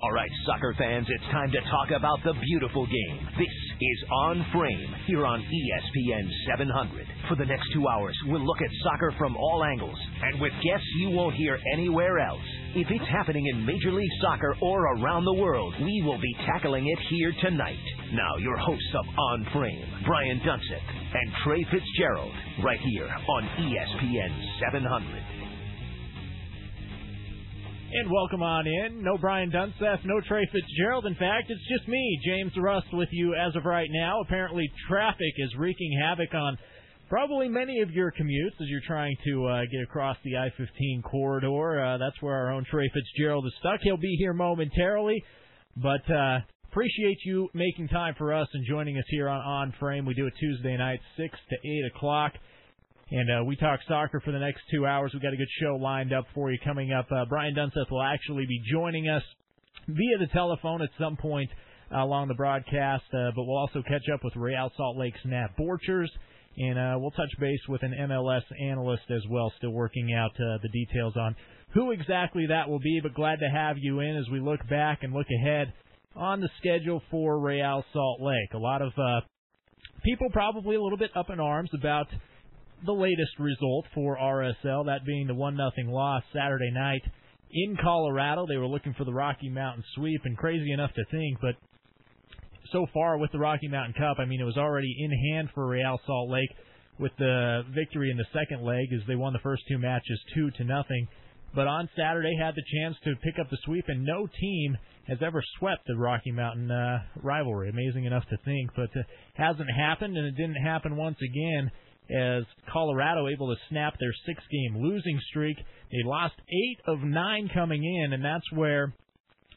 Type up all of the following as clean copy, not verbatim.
All right, soccer fans, it's time to talk about the beautiful game. This is On Frame here on ESPN 700. For the next 2 hours, we'll look at soccer from all angles and with guests you won't hear anywhere else. If it's happening in Major League Soccer or around the world, we will be tackling it here tonight. Now, your hosts of On Frame, Brian Dunseth and Trey Fitz-Gerald, right here on ESPN 700. And welcome on in. No Brian Dunseth, no Trey Fitz-Gerald. In fact, it's just me, James Rust, with you as of right now. Apparently, traffic is wreaking havoc on probably many of your commutes as you're trying to get across the I-15 corridor. That's where our own Trey Fitz-Gerald is stuck. He'll be here momentarily, but appreciate you making time for us and joining us here on Frame. We do it Tuesday night, 6 to 8 o'clock. And we talk soccer for the next 2 hours. We've got a good show lined up for you coming up. Brian Dunseth will actually be joining us via the telephone at some point along the broadcast, but we'll also catch up with Real Salt Lake's Nat Borchers, and we'll touch base with an MLS analyst as well, still working out the details on who exactly that will be, but glad to have you in as we look back and look ahead on the schedule for Real Salt Lake. A lot of people probably a little bit up in arms about the latest result for RSL, that being the 1-0 loss Saturday night in Colorado. They were looking for the Rocky Mountain sweep, and crazy enough to think, but so far with the Rocky Mountain Cup, I mean, it was already in hand for Real Salt Lake with the victory in the second leg as they won the first two matches 2-0. But on Saturday had the chance to pick up the sweep, and no team has ever swept the Rocky Mountain rivalry. Amazing enough to think, but it hasn't happened, and it didn't happen once again as Colorado able to snap their 6-game losing streak. They lost 8 of 9 coming in, and that's where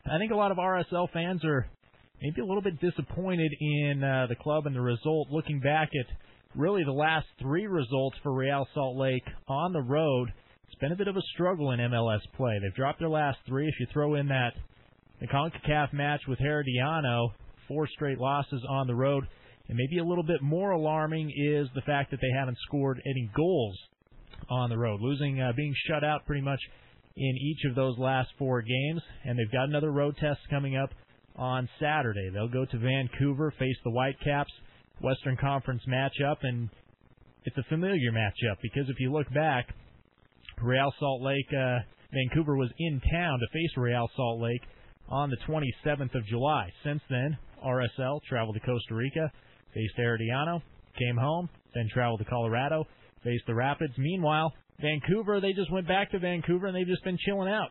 I think a lot of RSL fans are maybe a little bit disappointed in the club and the result. Looking back at really the last 3 results for Real Salt Lake on the road, it's been a bit of a struggle in MLS play. They've dropped their last 3. If you throw in the CONCACAF match with Herediano, 4 straight losses on the road. And maybe a little bit more alarming is the fact that they haven't scored any goals on the road, being shut out pretty much in each of those last 4 games. And they've got another road test coming up on Saturday. They'll go to Vancouver, face the Whitecaps, Western Conference matchup, and it's a familiar matchup because if you look back, Real Salt Lake, Vancouver was in town to face Real Salt Lake on the 27th of July. Since then, RSL traveled to Costa Rica, faced Herediano, came home, then traveled to Colorado, faced the Rapids. Meanwhile, Vancouver, they just went back to Vancouver, and they've just been chilling out.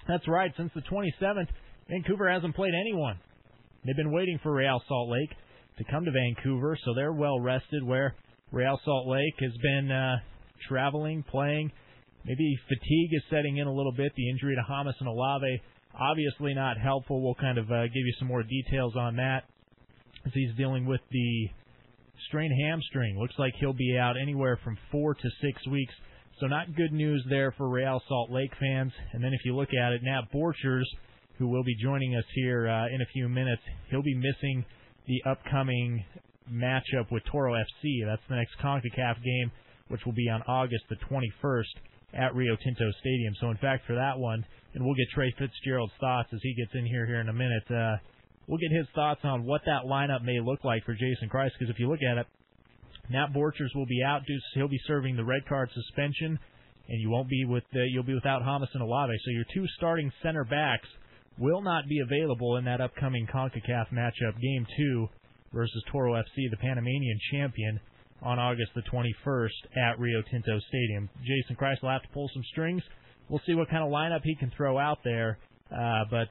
That's right, since the 27th, Vancouver hasn't played anyone. They've been waiting for Real Salt Lake to come to Vancouver, so they're well-rested, where Real Salt Lake has been traveling, playing. Maybe fatigue is setting in a little bit. The injury to James and Olave, obviously not helpful. We'll kind of give you some more details on that as he's dealing with the strained hamstring. Looks like he'll be out anywhere from 4 to 6 weeks. So not good news there for Real Salt Lake fans. And then if you look at it, Nat Borchers, who will be joining us here in a few minutes, he'll be missing the upcoming matchup with Toro FC. That's the next CONCACAF game, which will be on August the 21st at Rio Tinto Stadium. So, in fact, for that one, and we'll get Trey Fitz-Gerald's thoughts as he gets in here in a minute, we'll get his thoughts on what that lineup may look like for Jason Kreis, because if you look at it, Nat Borchers will be out. He'll be serving the red card suspension, and you'll be without James and Olave. So your 2 starting center backs will not be available in that upcoming CONCACAF matchup, Game 2 versus Toro FC, the Panamanian champion, on August the 21st at Rio Tinto Stadium. Jason Kreis will have to pull some strings. We'll see what kind of lineup he can throw out there, but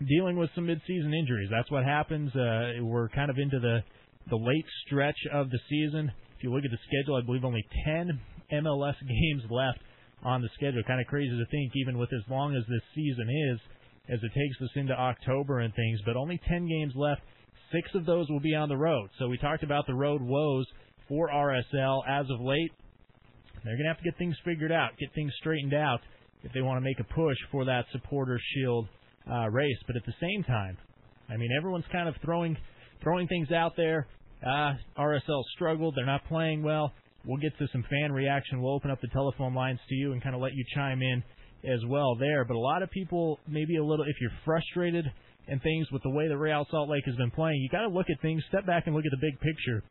dealing with some midseason injuries. That's what happens. We're kind of into the late stretch of the season. If you look at the schedule, I believe only 10 MLS games left on the schedule. Kind of crazy to think, even with as long as this season is, as it takes us into October and things, but only 10 games left. 6 of those will be on the road. So we talked about the road woes for RSL as of late. They're going to have to get things figured out, get things straightened out if they want to make a push for that Supporters' Shield race. But at the same time, I mean, everyone's kind of throwing things out there. RSL struggled. They're not playing well. We'll get to some fan reaction. We'll open up the telephone lines to you and kind of let you chime in as well there. But a lot of people, maybe a little, if you're frustrated and things with the way that Real Salt Lake has been playing, you got to look at things, step back and look at the big picture.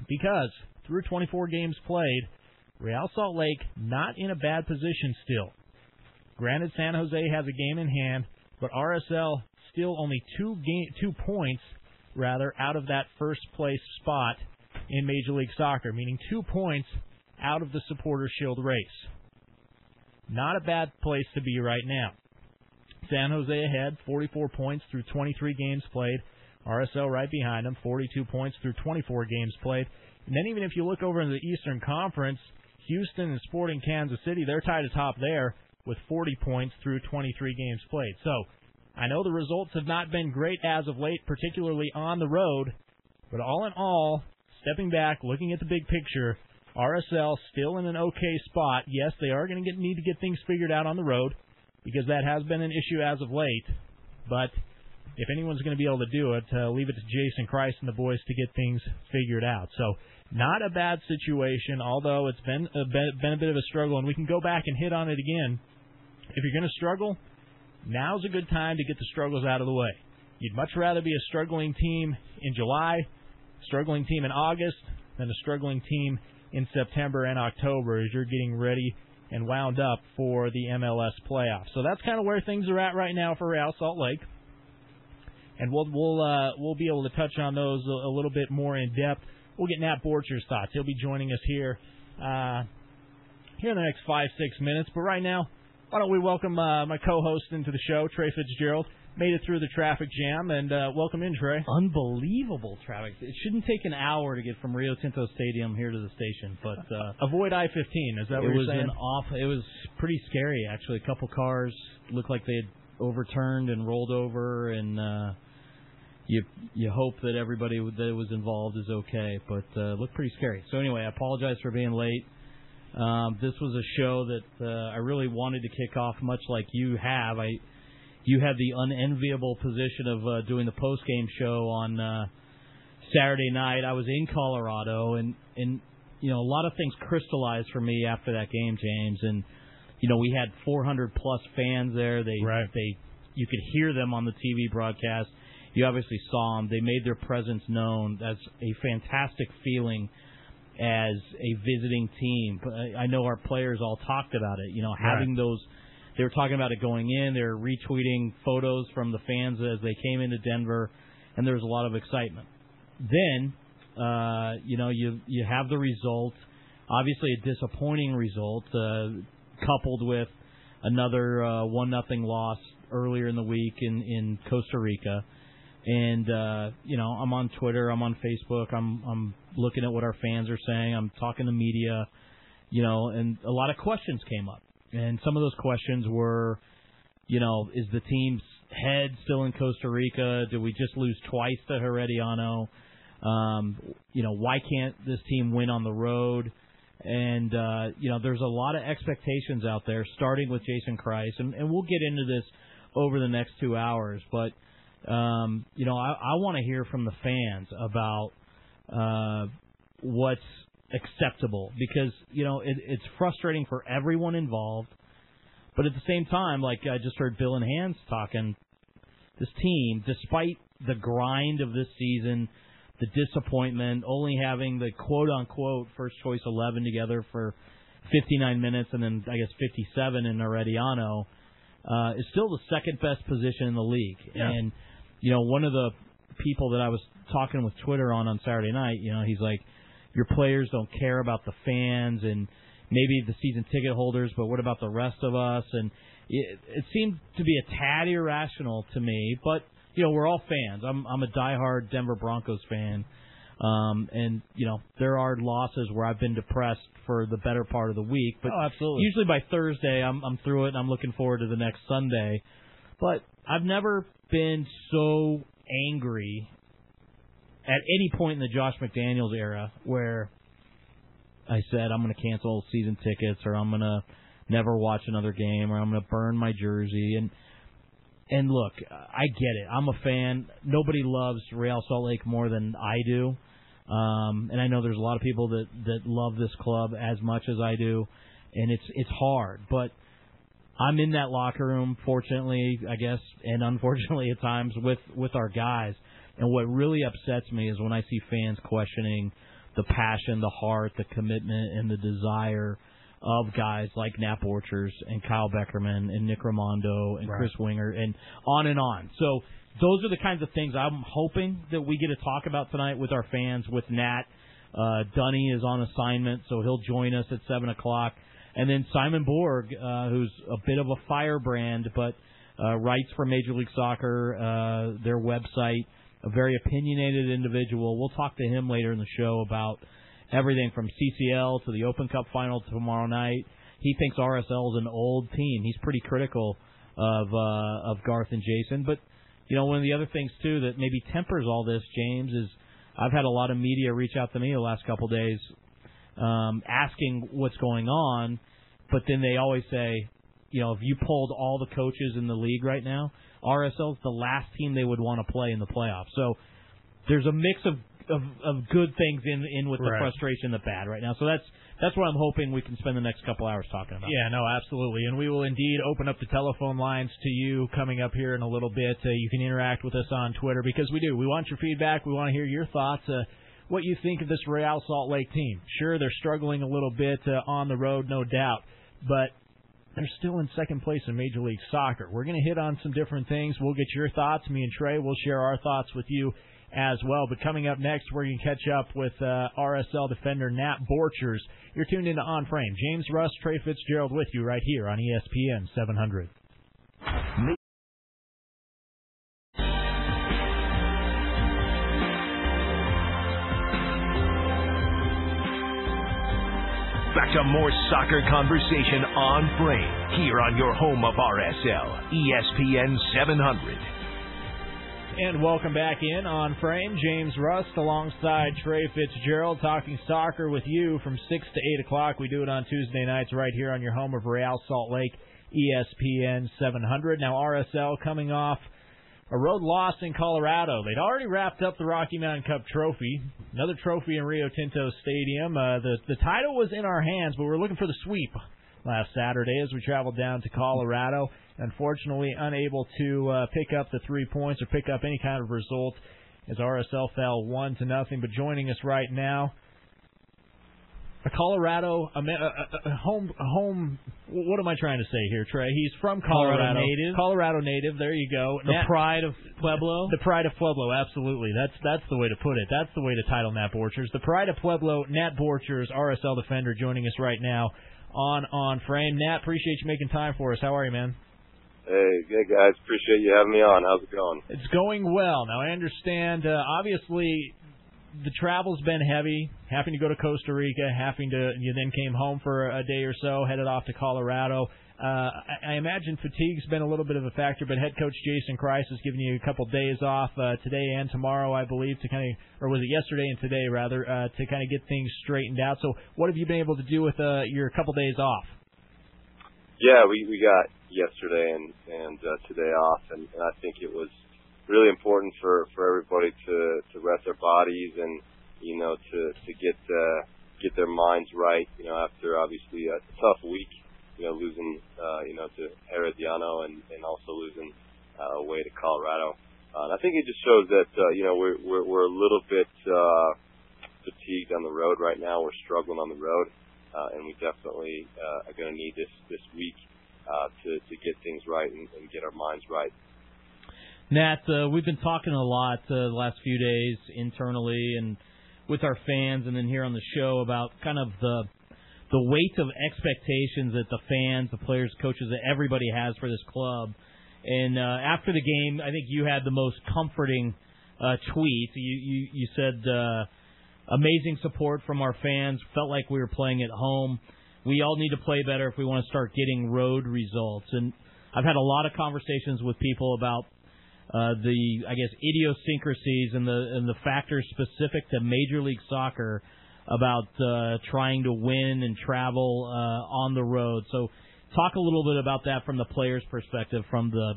Because through 24 games played, Real Salt Lake not in a bad position still. Granted, San Jose has a game in hand, but RSL still only 2 points out of that first place spot in Major League Soccer, meaning 2 points out of the Supporters' Shield race. Not a bad place to be right now. San Jose ahead, 44 points through 23 games played. RSL right behind them, 42 points through 24 games played. And then even if you look over in the Eastern Conference, Houston and Sporting Kansas City, they're tied atop there with 40 points through 23 games played. So I know the results have not been great as of late, particularly on the road, but all in all, stepping back, looking at the big picture, RSL still in an okay spot. Yes, they are going to need to get things figured out on the road because that has been an issue as of late. But if anyone's going to be able to do it, leave it to Jason Kreis and the boys to get things figured out. So not a bad situation, although it's been a bit of a struggle, and we can go back and hit on it again. If you're going to struggle, now's a good time to get the struggles out of the way. You'd much rather be a struggling team in July, struggling team in August, than a struggling team in September and October as you're getting ready and wound up for the MLS playoffs. So that's kind of where things are at right now for Real Salt Lake. And we'll be able to touch on those a little bit more in depth. We'll get Nat Borchers' thoughts. He'll be joining us here in the next 5-6 minutes. But right now, why don't we welcome my co-host into the show, Trey Fitz-Gerald. Made it through the traffic jam, and welcome in, Trey. Unbelievable traffic. It shouldn't take an hour to get from Rio Tinto Stadium here to the station, but avoid I-15. Is that what you're saying? It was pretty scary, actually. A couple cars looked like they had overturned and rolled over, and you hope that everybody that was involved is okay, but it looked pretty scary. So anyway, I apologize for being late. This was a show that I really wanted to kick off, much like you have. You had the unenviable position of doing the post-game show on Saturday night. I was in Colorado, and you know, a lot of things crystallized for me after that game, James. And you know, we had 400-plus fans there. You could hear them on the TV broadcast. You obviously saw them. They made their presence known. That's a fantastic feeling as a visiting team. I know our players all talked about it. You know, having those. They were talking about it going in. They were retweeting photos from the fans as they came into Denver, and there was a lot of excitement. Then, you know, you have the result. Obviously, a disappointing result, coupled with another 1-0 loss earlier in the week in Costa Rica. And you know, I'm on Twitter, I'm on Facebook, I'm looking at what our fans are saying. I'm talking to media, you know, and a lot of questions came up. And some of those questions were, you know, is the team's head still in Costa Rica? Did we just lose twice to Herediano? You know, why can't this team win on the road? And, you know, there's a lot of expectations out there, starting with Jason Kreis. And we'll get into this over the next 2 hours. But, you know, I want to hear from the fans about what's acceptable, because you know it's frustrating for everyone involved, but at the same time, like I just heard Bill and Hans talking, this team, despite the grind of this season, the disappointment, only having the quote-unquote first choice 11 together for 59 minutes and then I guess 57 in Herediano, is still the second best position in the league. And you know, one of the people that I was talking with Twitter on Saturday night, you know, he's like, your players don't care about the fans and maybe the season ticket holders, but what about the rest of us? And it seemed to be a tad irrational to me, but, you know, we're all fans. I'm a diehard Denver Broncos fan, and, you know, there are losses where I've been depressed for the better part of the week, but usually by Thursday I'm through it and I'm looking forward to the next Sunday. But I've never been so angry at any point in the Josh McDaniels era where I said I'm going to cancel season tickets, or I'm going to never watch another game, or I'm going to burn my jersey. And look, I get it. I'm a fan. Nobody loves Real Salt Lake more than I do. And I know there's a lot of people that love this club as much as I do, and it's hard. But I'm in that locker room, fortunately, I guess, and unfortunately at times with our guys. And what really upsets me is when I see fans questioning the passion, the heart, the commitment, and the desire of guys like Nat Borchers and Kyle Beckerman and Nick Raimondo and Chris Winger and on and on. So those are the kinds of things I'm hoping that we get to talk about tonight with our fans, with Nat. Dunny is on assignment, so he'll join us at 7 o'clock. And then Simon Borg, who's a bit of a firebrand, but writes for Major League Soccer, their website, a very opinionated individual. We'll talk to him later in the show about everything from CCL to the Open Cup final tomorrow night. He thinks RSL is an old team. He's pretty critical of Garth and Jason. But, you know, one of the other things, too, that maybe tempers all this, James, is I've had a lot of media reach out to me the last couple of days asking what's going on, but then they always say, you know, if you pulled all the coaches in the league right now, RSL is the last team they would want to play in the playoffs. So there's a mix of good things in with the frustration, the bad right now. So that's what I'm hoping we can spend the next couple hours talking about. Yeah, no, absolutely. And we will indeed open up the telephone lines to you coming up here in a little bit. You can interact with us on Twitter because we do. We want your feedback. We want to hear your thoughts, what you think of this Real Salt Lake team. Sure, they're struggling a little bit on the road, no doubt, but they're still in second place in Major League Soccer. We're going to hit on some different things. We'll get your thoughts. Me and Trey will share our thoughts with you as well. But coming up next, we're going to catch up with RSL defender Nat Borchers. You're tuned into On Frame. James Rust, Trey Fitz-Gerald with you right here on ESPN 700. Back to more soccer conversation on Frame, here on your home of RSL, ESPN 700. And welcome back in on Frame. James Rust alongside Trey Fitz-Gerald talking soccer with you from 6 to 8 o'clock. We do it on Tuesday nights right here on your home of Real Salt Lake, ESPN 700. Now RSL coming off a road loss in Colorado. They'd already wrapped up the Rocky Mountain Cup trophy, another trophy in Rio Tinto Stadium. The title was in our hands, but we were looking for the sweep last Saturday as we traveled down to Colorado. Unfortunately, unable to pick up the 3 points or pick up any kind of result as RSL fell 1-0. But joining us right now, a Colorado home. What am I trying to say here, Trey? He's from Colorado native. Colorado native. There you go. The pride of Pueblo. The pride of Pueblo. Absolutely. That's the way to put it. That's the way to title Nat Borchers. The pride of Pueblo. Nat Borchers, RSL defender, joining us right now on Frame. Nat, appreciate you making time for us. How are you, man? Hey guys, appreciate you having me on. How's it going? It's going well. Now I understand. Obviously, the travel's been heavy, having to go to Costa Rica, you then came home for a day or so, headed off to Colorado. I imagine fatigue's been a little bit of a factor, but head coach Jason Kreis has given you a couple days off today and tomorrow, I believe, to kind of, or was it yesterday and today rather, to kind of get things straightened out. So what have you been able to do with your couple days off? Yeah, we got yesterday and today off, and I think it was really important for everybody to rest their bodies and, you know, to get their minds right, you know, after obviously a tough week, you know, losing to Herediano and also losing away to Colorado. I think it just shows that we're a little bit fatigued on the road right now. We're struggling on the road, and we definitely are going to need this week to get things right and get our minds right. Nat, we've been talking a lot the last few days internally and with our fans and then here on the show about kind of the weight of expectations that the fans, the players, coaches, that everybody has for this club. And after the game, I think you had the most comforting tweet. You said amazing support from our fans, felt like we were playing at home. We all need to play better if we want to start getting road results. And I've had a lot of conversations with people about the idiosyncrasies and the factors specific to Major League Soccer about trying to win and travel on the road. So talk a little bit about that from the player's perspective, from the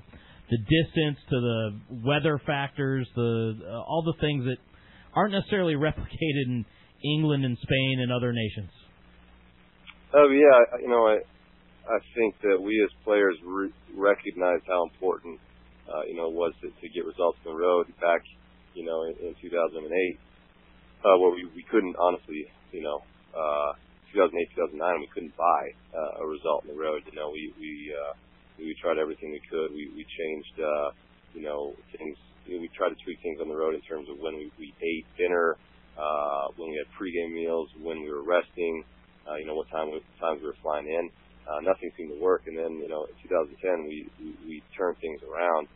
distance to the weather factors, all the things that aren't necessarily replicated in England and Spain and other nations. Oh yeah, I think that we as players recognized how important, it was to get results on the road back, in 2008, where we couldn't honestly, 2008, 2009, we couldn't buy a result on the road. We tried everything we could. We changed, things. We tried to tweak things on the road in terms of when we ate dinner, when we had pregame meals, when we were resting, what times we were flying in. Nothing seemed to work. And then, in 2010, we turned things around.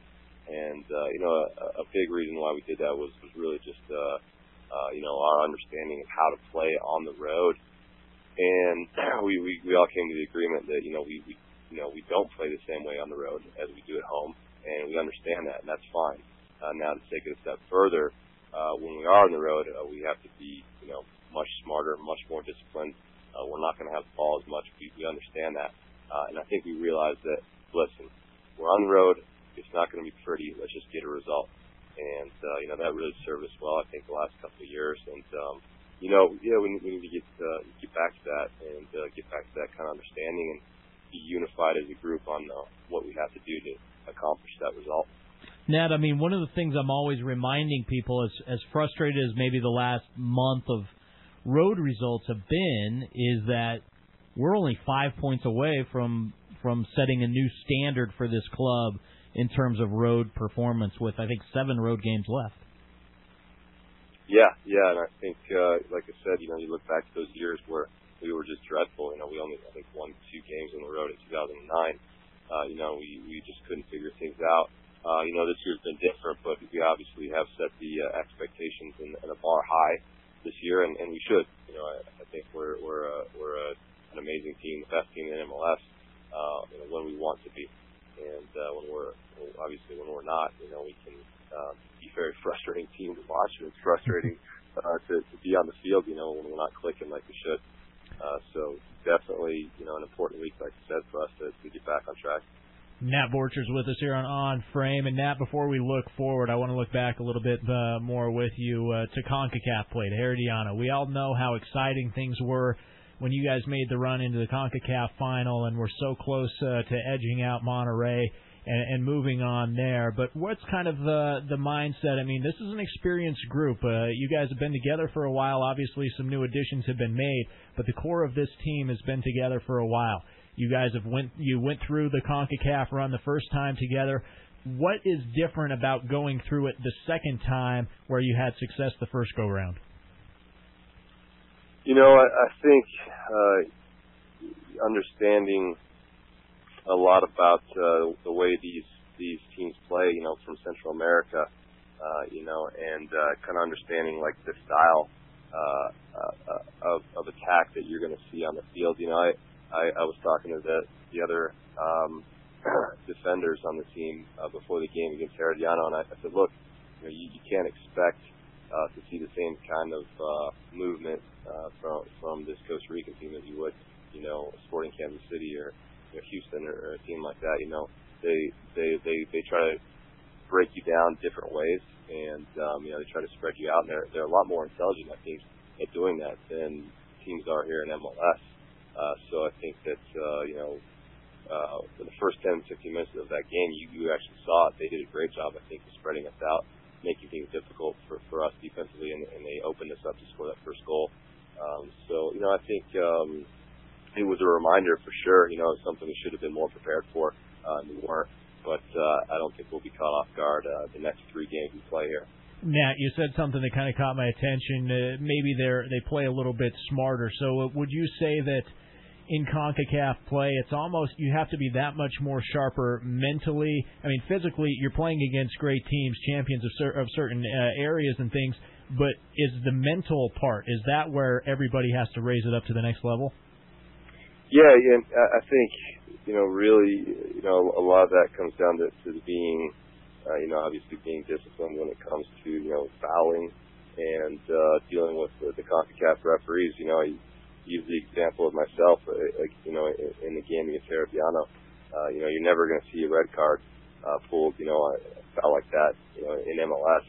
And, a big reason why we did that was really just, our understanding of how to play on the road. And we all came to the agreement that, we don't play the same way on the road as we do at home. And we understand that, and that's fine. Now to take it a step further, when we are on the road, we have to be, much smarter, much more disciplined. We're not going to have the ball as much. We understand that. And I think we realize that, listen, we're on the road. It's not going to be pretty. Let's just get a result. And, that really served us well, I think, the last couple of years. And, we need to get back to that and get back to that kind of understanding and be unified as a group on what we have to do to accomplish that result. Nat, one of the things I'm always reminding people, as frustrated as maybe the last month of road results have been, is that we're only 5 points away from setting a new standard for this club in terms of road performance with, I think, 7 road games left. Yeah, and I think, like I said, you look back to those years where we were just dreadful. We only, I think, won 2 games on the road in 2009. We just couldn't figure things out. This year's been different, but we obviously have set the expectations and a bar high this year, and we should. I think we're an amazing team, the best team in MLS, when we want to be, and when we're not, we can be a very frustrating team to watch, and it's frustrating to be on the field, when we're not clicking like we should. So definitely, an important week, like I said, for us to get back on track. Nat Borchers with us here on Frame. And, Nat, before we look forward, I want to look back a little bit more with you to CONCACAF play, to Herediano. We all know how exciting things were when you guys made the run into the CONCACAF final and were so close to edging out Monterrey and moving on there. But what's kind of the mindset? This is an experienced group. You guys have been together for a while. Obviously, some new additions have been made, but the core of this team has been together for a while. You guys went through the CONCACAF run the first time together. What is different about going through it the second time where you had success the first go-round? I think understanding a lot about the way these teams play, from Central America, and kind of understanding like the style of attack that you're going to see on the field. I was talking to the other defenders on the team before the game against Herediano, and I said, look, you can't expect to see the same kind of movement from this Costa Rican team as you would, Sporting Kansas City or Houston or a team like that. They try to break you down different ways, and they try to spread you out. And they're a lot more intelligent, I think, at doing that than teams are here in MLS. So I think that, for the first 10, 15 minutes of that game, you actually saw it. They did a great job, I think, of spreading us out, making things difficult for us defensively, and they opened us up to score that first goal. I think it was a reminder for sure, something we should have been more prepared for, and we weren't. But I don't think we'll be caught off guard the next 3 games we play here. Nat, you said something that kind of caught my attention. Maybe they play a little bit smarter. So would you say that in CONCACAF play, it's almost you have to be that much more sharper mentally? Physically, you're playing against great teams, champions of certain areas and things, but is the mental part, is that where everybody has to raise it up to the next level? Yeah, I think, really, a lot of that comes down to being, obviously being disciplined when it comes to, fouling and dealing with the CONCACAF referees. I use the example of myself, in the game against Herediano. You're never going to see a red card pulled, a foul like that, in MLS.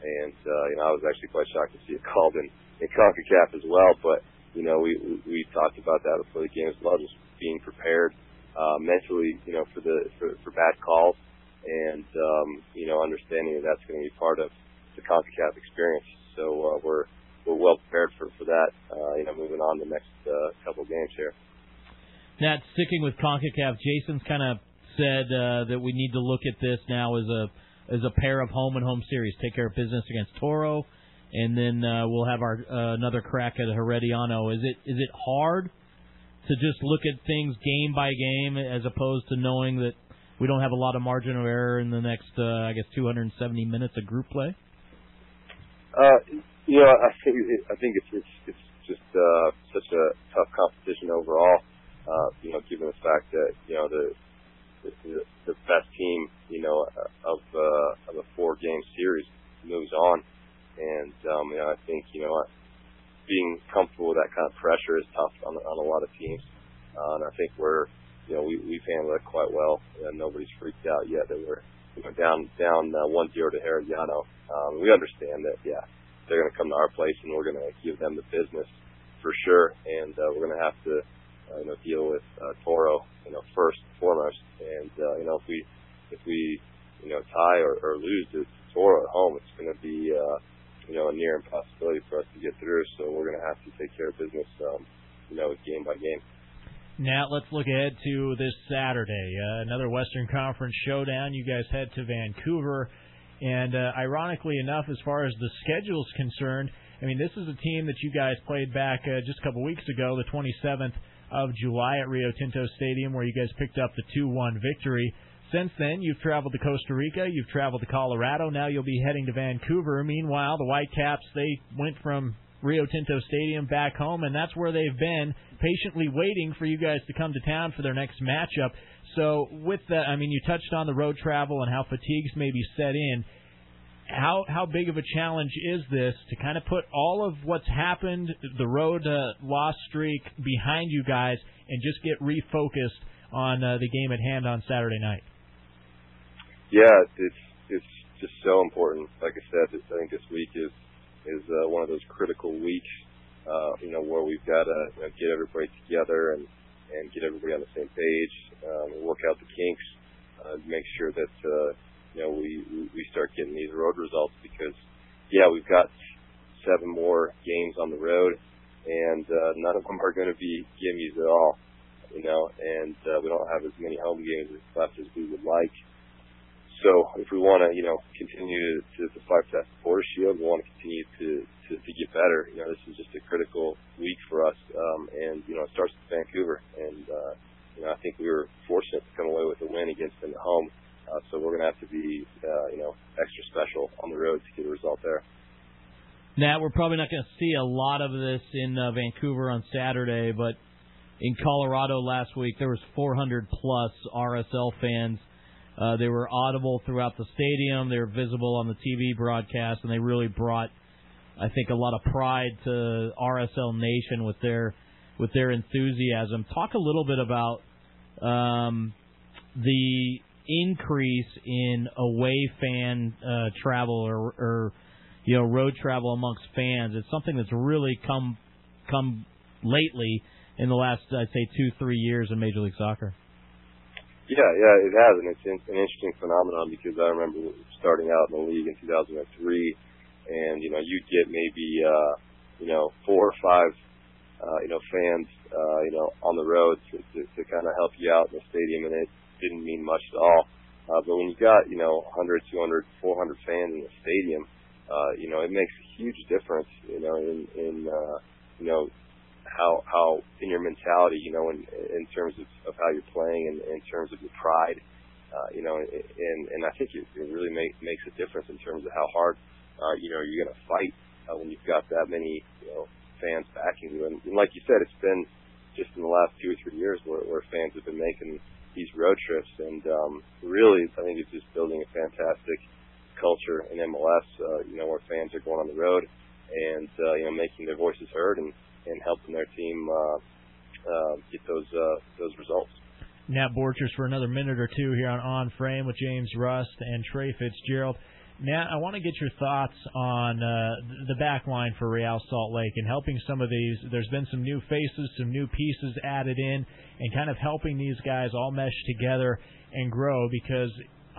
And, I was actually quite shocked to see it called in CONCACAF as well. But, we talked about that before the game as well, just being prepared mentally, for bad calls, and understanding that that's going to be part of the CONCACAF experience. So we're well prepared for that. Moving on to the next couple games here. Nat, sticking with CONCACAF, Jason's kind of said that we need to look at this now as a pair of home and home series. Take care of business against Toro, and then we'll have our another crack at Herediano. Is it hard to just look at things game by game as opposed to knowing that we don't have a lot of margin of error in the next 270 minutes of group play? I think it's just such a tough competition overall. Given the fact that the best team of a 4-game series moves on, and I think being comfortable with that kind of pressure is tough on a lot of teams, and I think we've handled it quite well, and nobody's freaked out yet that we're down 1-0 to Herediano. We understand that they're going to come to our place and we're going to give them the business for sure, and we're going to have to deal with Toro first and foremost, and if we tie or lose to Toro at home, it's going to be a near impossibility for us to get through. So we're going to have to take care of business game by game. Nat, let's look ahead to this Saturday, another Western Conference showdown. You guys head to Vancouver, and ironically enough, as far as the schedule's concerned, I mean, this is a team that you guys played back just a couple weeks ago, the 27th of July at Rio Tinto Stadium, where you guys picked up the 2-1 victory. Since then, you've traveled to Costa Rica, you've traveled to Colorado, now you'll be heading to Vancouver. Meanwhile, the Whitecaps, they went from Rio Tinto Stadium back home, and that's where they've been, patiently waiting for you guys to come to town for their next matchup. So with that, I mean, you touched on the road travel and how fatigues may be set in. How big of a challenge is this to kind of put all of what's happened, the road loss streak, behind you guys and just get refocused on the game at hand on Saturday night? Yeah, it's just so important. Like I said, I think this week is one of those critical weeks, where we've got to get everybody together and get everybody on the same page, work out the kinks, make sure that we start getting these road results, because we've got 7 more games on the road, and none of them are going to be gimmies at all, and we don't have as many home games left as we would like. So if we want to, continue to fight for that supporter shield, we want to continue to get better. This is just a critical week for us, and it starts with Vancouver, and I think we were fortunate to come away with a win against them at home. So we're going to have to be, extra special on the road to get a result there. Nat, we're probably not going to see a lot of this in Vancouver on Saturday, but in Colorado last week there was 400-plus RSL fans. They were audible throughout the stadium. They were visible on the TV broadcast, and they really brought, I think, a lot of pride to RSL Nation with their enthusiasm. Talk a little bit about the increase in away fan travel or road travel amongst fans. It's something that's really come lately in the last, I'd say, 2-3 years in Major League Soccer. Yeah, it has, and it's an interesting phenomenon, because I remember starting out in the league in 2003, and you'd get maybe 4 or 5 fans on the road to kind of help you out in the stadium, and it didn't mean much at all. But when you got 100, 200, 400 fans in the stadium, it makes a huge difference in how in your mentality, in terms of how you're playing and in terms of your pride, and I think it really makes a difference in terms of how hard, you're going to fight when you've got that many, fans backing you. And like you said, it's been just in the last 2 or 3 years where fans have been making these road trips, and really, I think it's just building a fantastic culture in MLS, where fans are going on the road and making their voices heard and helping their team get those results. Nat Borchers for another minute or two here on Frame with James Rust and Trey Fitz-Gerald. Nat, I want to get your thoughts on the back line for Real Salt Lake and helping some of these. There's been some new faces, some new pieces added in, and kind of helping these guys all mesh together and grow, because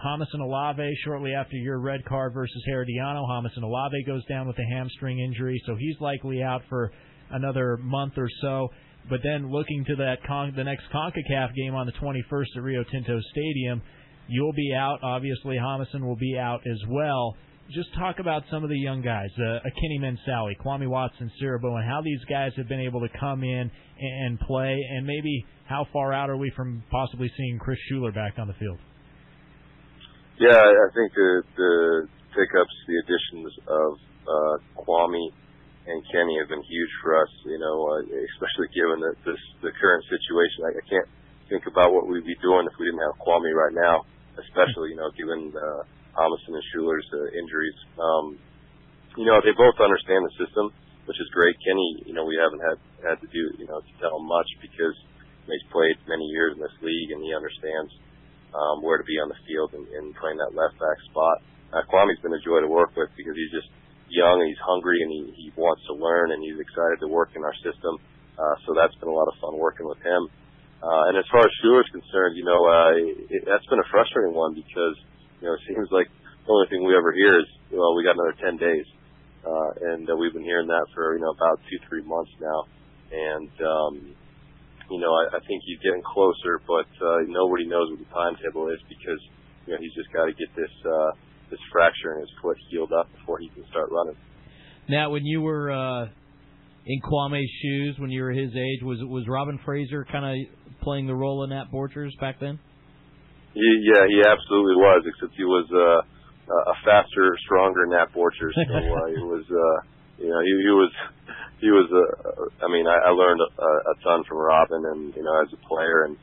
Jamison Olave, shortly after your red card versus Herediano, Jamison Olave goes down with a hamstring injury, so he's likely out for another month or so. But then looking to the next CONCACAF game on the 21st at Rio Tinto Stadium, you'll be out. Obviously, Jamison will be out as well. Just talk about some of the young guys, Akinyi Mensali, Kwame Watson-Sirabo, and how these guys have been able to come in and play, and maybe how far out are we from possibly seeing Chris Schuler back on the field? Yeah, I think the pickups, the additions of Kwame and Kenny have been huge for us, especially given the current situation. I can't think about what we'd be doing if we didn't have Kwame right now, especially, given Jamison and Schuler's injuries. They both understand the system, which is great. Kenny, we haven't had to do, to tell him much, because he's played many years in this league and he understands where to be on the field and playing that left back spot. Kwame's been a joy to work with, because he's just young and he's hungry and he wants to learn and he's excited to work in our system. So that's been a lot of fun working with him. And as far as Schuler's concerned, that's been a frustrating one, because, it seems like the only thing we ever hear is, we got another 10 days. And we've been hearing that for, about 2-3 months now. And, I think he's getting closer, but nobody knows what the timetable is, because, he's just got to get this fracture in his foot healed up before he can start running. Now, when you were in Kwame's shoes, when you were his age, was Robin Fraser kind of playing the role of Nat Borchers back then? Yeah, he absolutely was, except he was a faster, stronger Nat Borchers. So he was, he was. I learned a ton from Robin, and as a player, and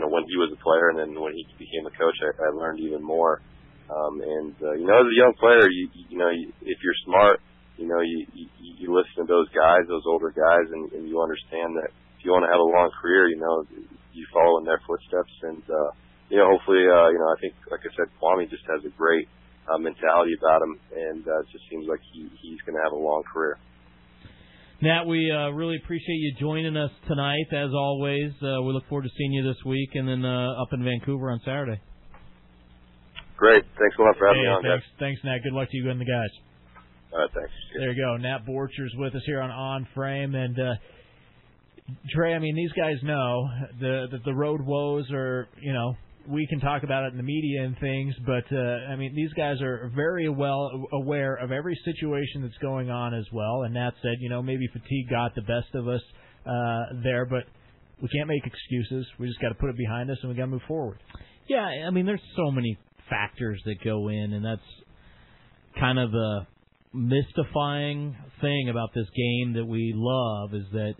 when he was a player, and then when he became a coach, I learned even more. As a young player, if you're smart, you listen to those guys, those older guys, and you understand that if you want to have a long career, you follow in their footsteps. And, hopefully, I think, like I said, Kwame just has a great mentality about him, and it just seems like he's going to have a long career. Nat, we really appreciate you joining us tonight, as always. We look forward to seeing you this week and then up in Vancouver on Saturday. Great. Thanks a lot for having me on, guys. Thanks, Nat. Good luck to you and the guys. All right, thanks. There you go. Nat Borchers with us here on Frame. And, Trey, these guys know that the road woes are, we can talk about it in the media and things, but, these guys are very well aware of every situation that's going on as well. And Nat said, maybe fatigue got the best of us there, but we can't make excuses. We just got to put it behind us, and we got to move forward. Yeah, there's so many factors that go in, and that's kind of the mystifying thing about this game that we love, is that,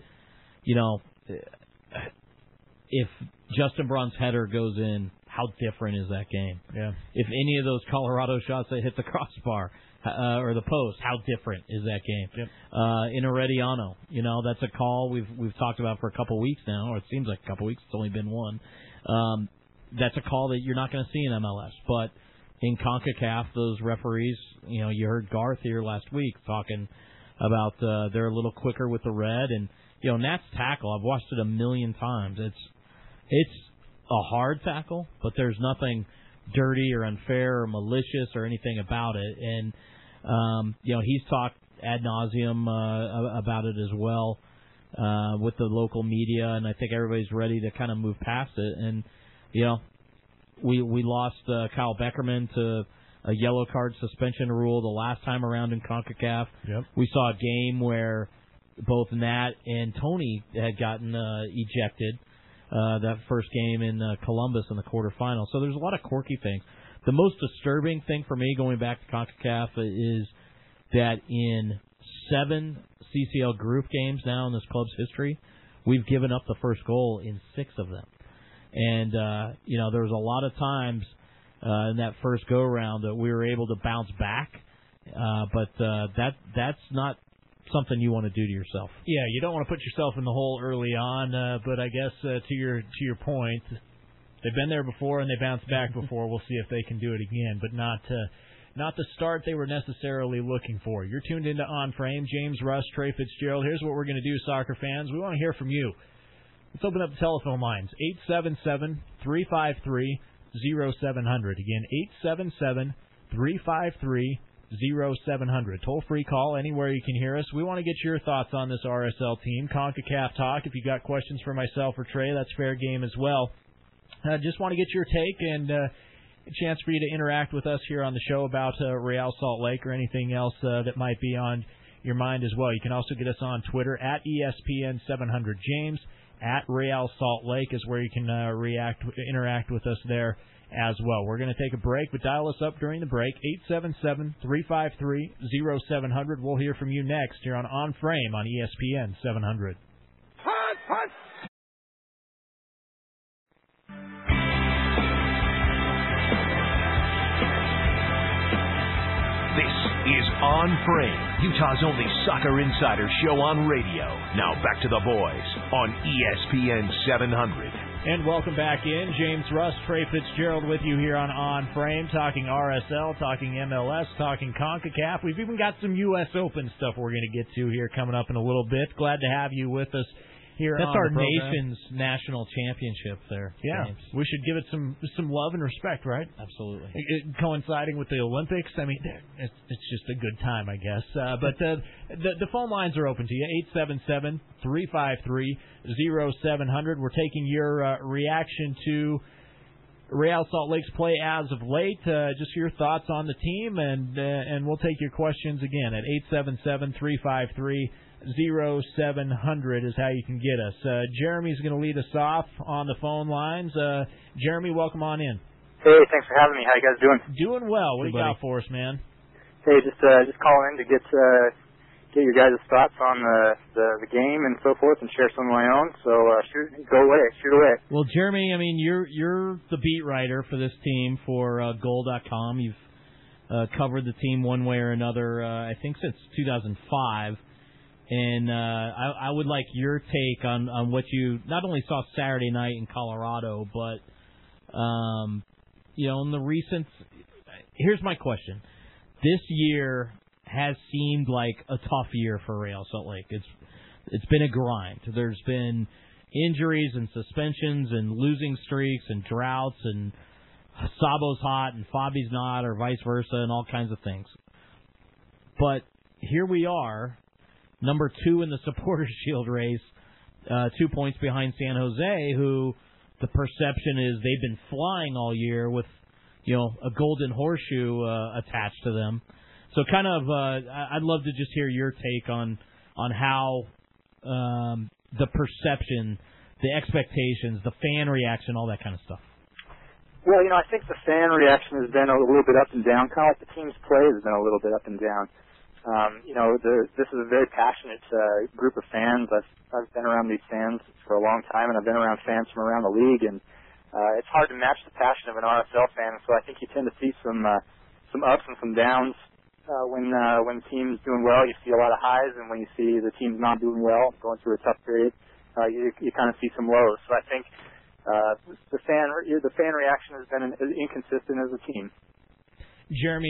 if Justin Braun's header goes in, how different is that game? Yeah. If any of those Colorado shots that hit the crossbar or the post, how different is that game? Yep. In Herediano, that's a call we've talked about for a couple weeks now, or it seems like a couple weeks. It's only been one. That's a call that you're not going to see in MLS. But in CONCACAF, those referees, you heard Garth here last week talking about they're a little quicker with the red. And, Nat's tackle, I've watched it a million times. It's a hard tackle, but there's nothing dirty or unfair or malicious or anything about it. And, he's talked ad nauseum about it as well with the local media, and I think everybody's ready to kind of move past it. And, we lost Kyle Beckerman to a yellow card suspension rule the last time around in CONCACAF. Yep. We saw a game where both Nat and Tony had gotten ejected that first game in Columbus in the quarterfinals. So there's a lot of quirky things. The most disturbing thing for me going back to CONCACAF is that in 7 CCL group games now in this club's history, we've given up the first goal in 6 of them. And, there was a lot of times in that first go-around that we were able to bounce back, but that's not something you want to do to yourself. Yeah, you don't want to put yourself in the hole early on, but I guess to your point, they've been there before and they bounced back before. We'll see if they can do it again, but not not the start they were necessarily looking for. You're tuned into On Frame. James Russ, Trey Fitz-Gerald. Here's what we're going to do, soccer fans. We want to hear from you. Let's open up the telephone lines. 877-353-0700. Again, 877-353-0700. Toll-free call anywhere you can hear us. We want to get your thoughts on this RSL team. CONCACAF talk. If you got questions for myself or Trey, that's fair game as well. Just want to get your take and a chance for you to interact with us here on the show about Real Salt Lake or anything else that might be on your mind as well. You can also get us on Twitter at ESPN700James. At Real Salt Lake is where you can interact with us there as well. We're going to take a break, but dial us up during the break, 877-353-0700. We'll hear from you next here on Frame on ESPN 700. This is On Frame, Utah's only soccer insider show on radio. Now back to the boys on ESPN 700. And welcome back in. James Russ, Trey Fitz-Gerald with you here on Frame, talking RSL, talking MLS, talking CONCACAF. We've even got some U.S. Open stuff we're going to get to here coming up in a little bit. Glad to have you with us here on the program. That's our nation's national championship there. Yeah, James. we should give it some love and respect, right? Absolutely. Coinciding with the Olympics, I mean, it's just a good time, I guess. But the phone lines are open to you, 877-353-0700. We're taking your reaction to Real Salt Lake's play as of late, just your thoughts on the team, and we'll take your questions again at 877-353-0700 is how you can get us. Jeremy's going to lead us off on the phone lines. Jeremy, welcome on in. Hey, thanks for having me. How you guys doing? Doing well. What do you got for us, man? Hey, just calling in to get your guys' thoughts on the game and so forth, and share some of my own. So shoot away. Well, Jeremy, I mean, you're the beat writer for this team for Goal.com. You've covered the team one way or another, I think since 2005. And I would like your take on what you not only saw Saturday night in Colorado, but in the recent. Here's my question: this year has seemed like a tough year for Real Salt Lake. It's been a grind. There's been injuries and suspensions and losing streaks and droughts and Sabo's hot and Fabi's not, or vice versa, and all kinds of things. But here we are, number 2 in the Supporters' Shield race, 2 points behind San Jose, who the perception is they've been flying all year with, a golden horseshoe attached to them. So kind of, I'd love to just hear your take on how the perception, the expectations, the fan reaction, all that kind of stuff. Well, I think the fan reaction has been a little bit up and down. Kind of like the team's play has been a little bit up and down. This is a very passionate group of fans. I've been around these fans for a long time, and I've been around fans from around the league, and it's hard to match the passion of an RSL fan. So I think you tend to see some ups and some downs. When the team's doing well, you see a lot of highs, and when you see the team's not doing well, going through a tough period, you kind of see some lows. So I think the fan reaction has been as inconsistent as a team. Jeremy,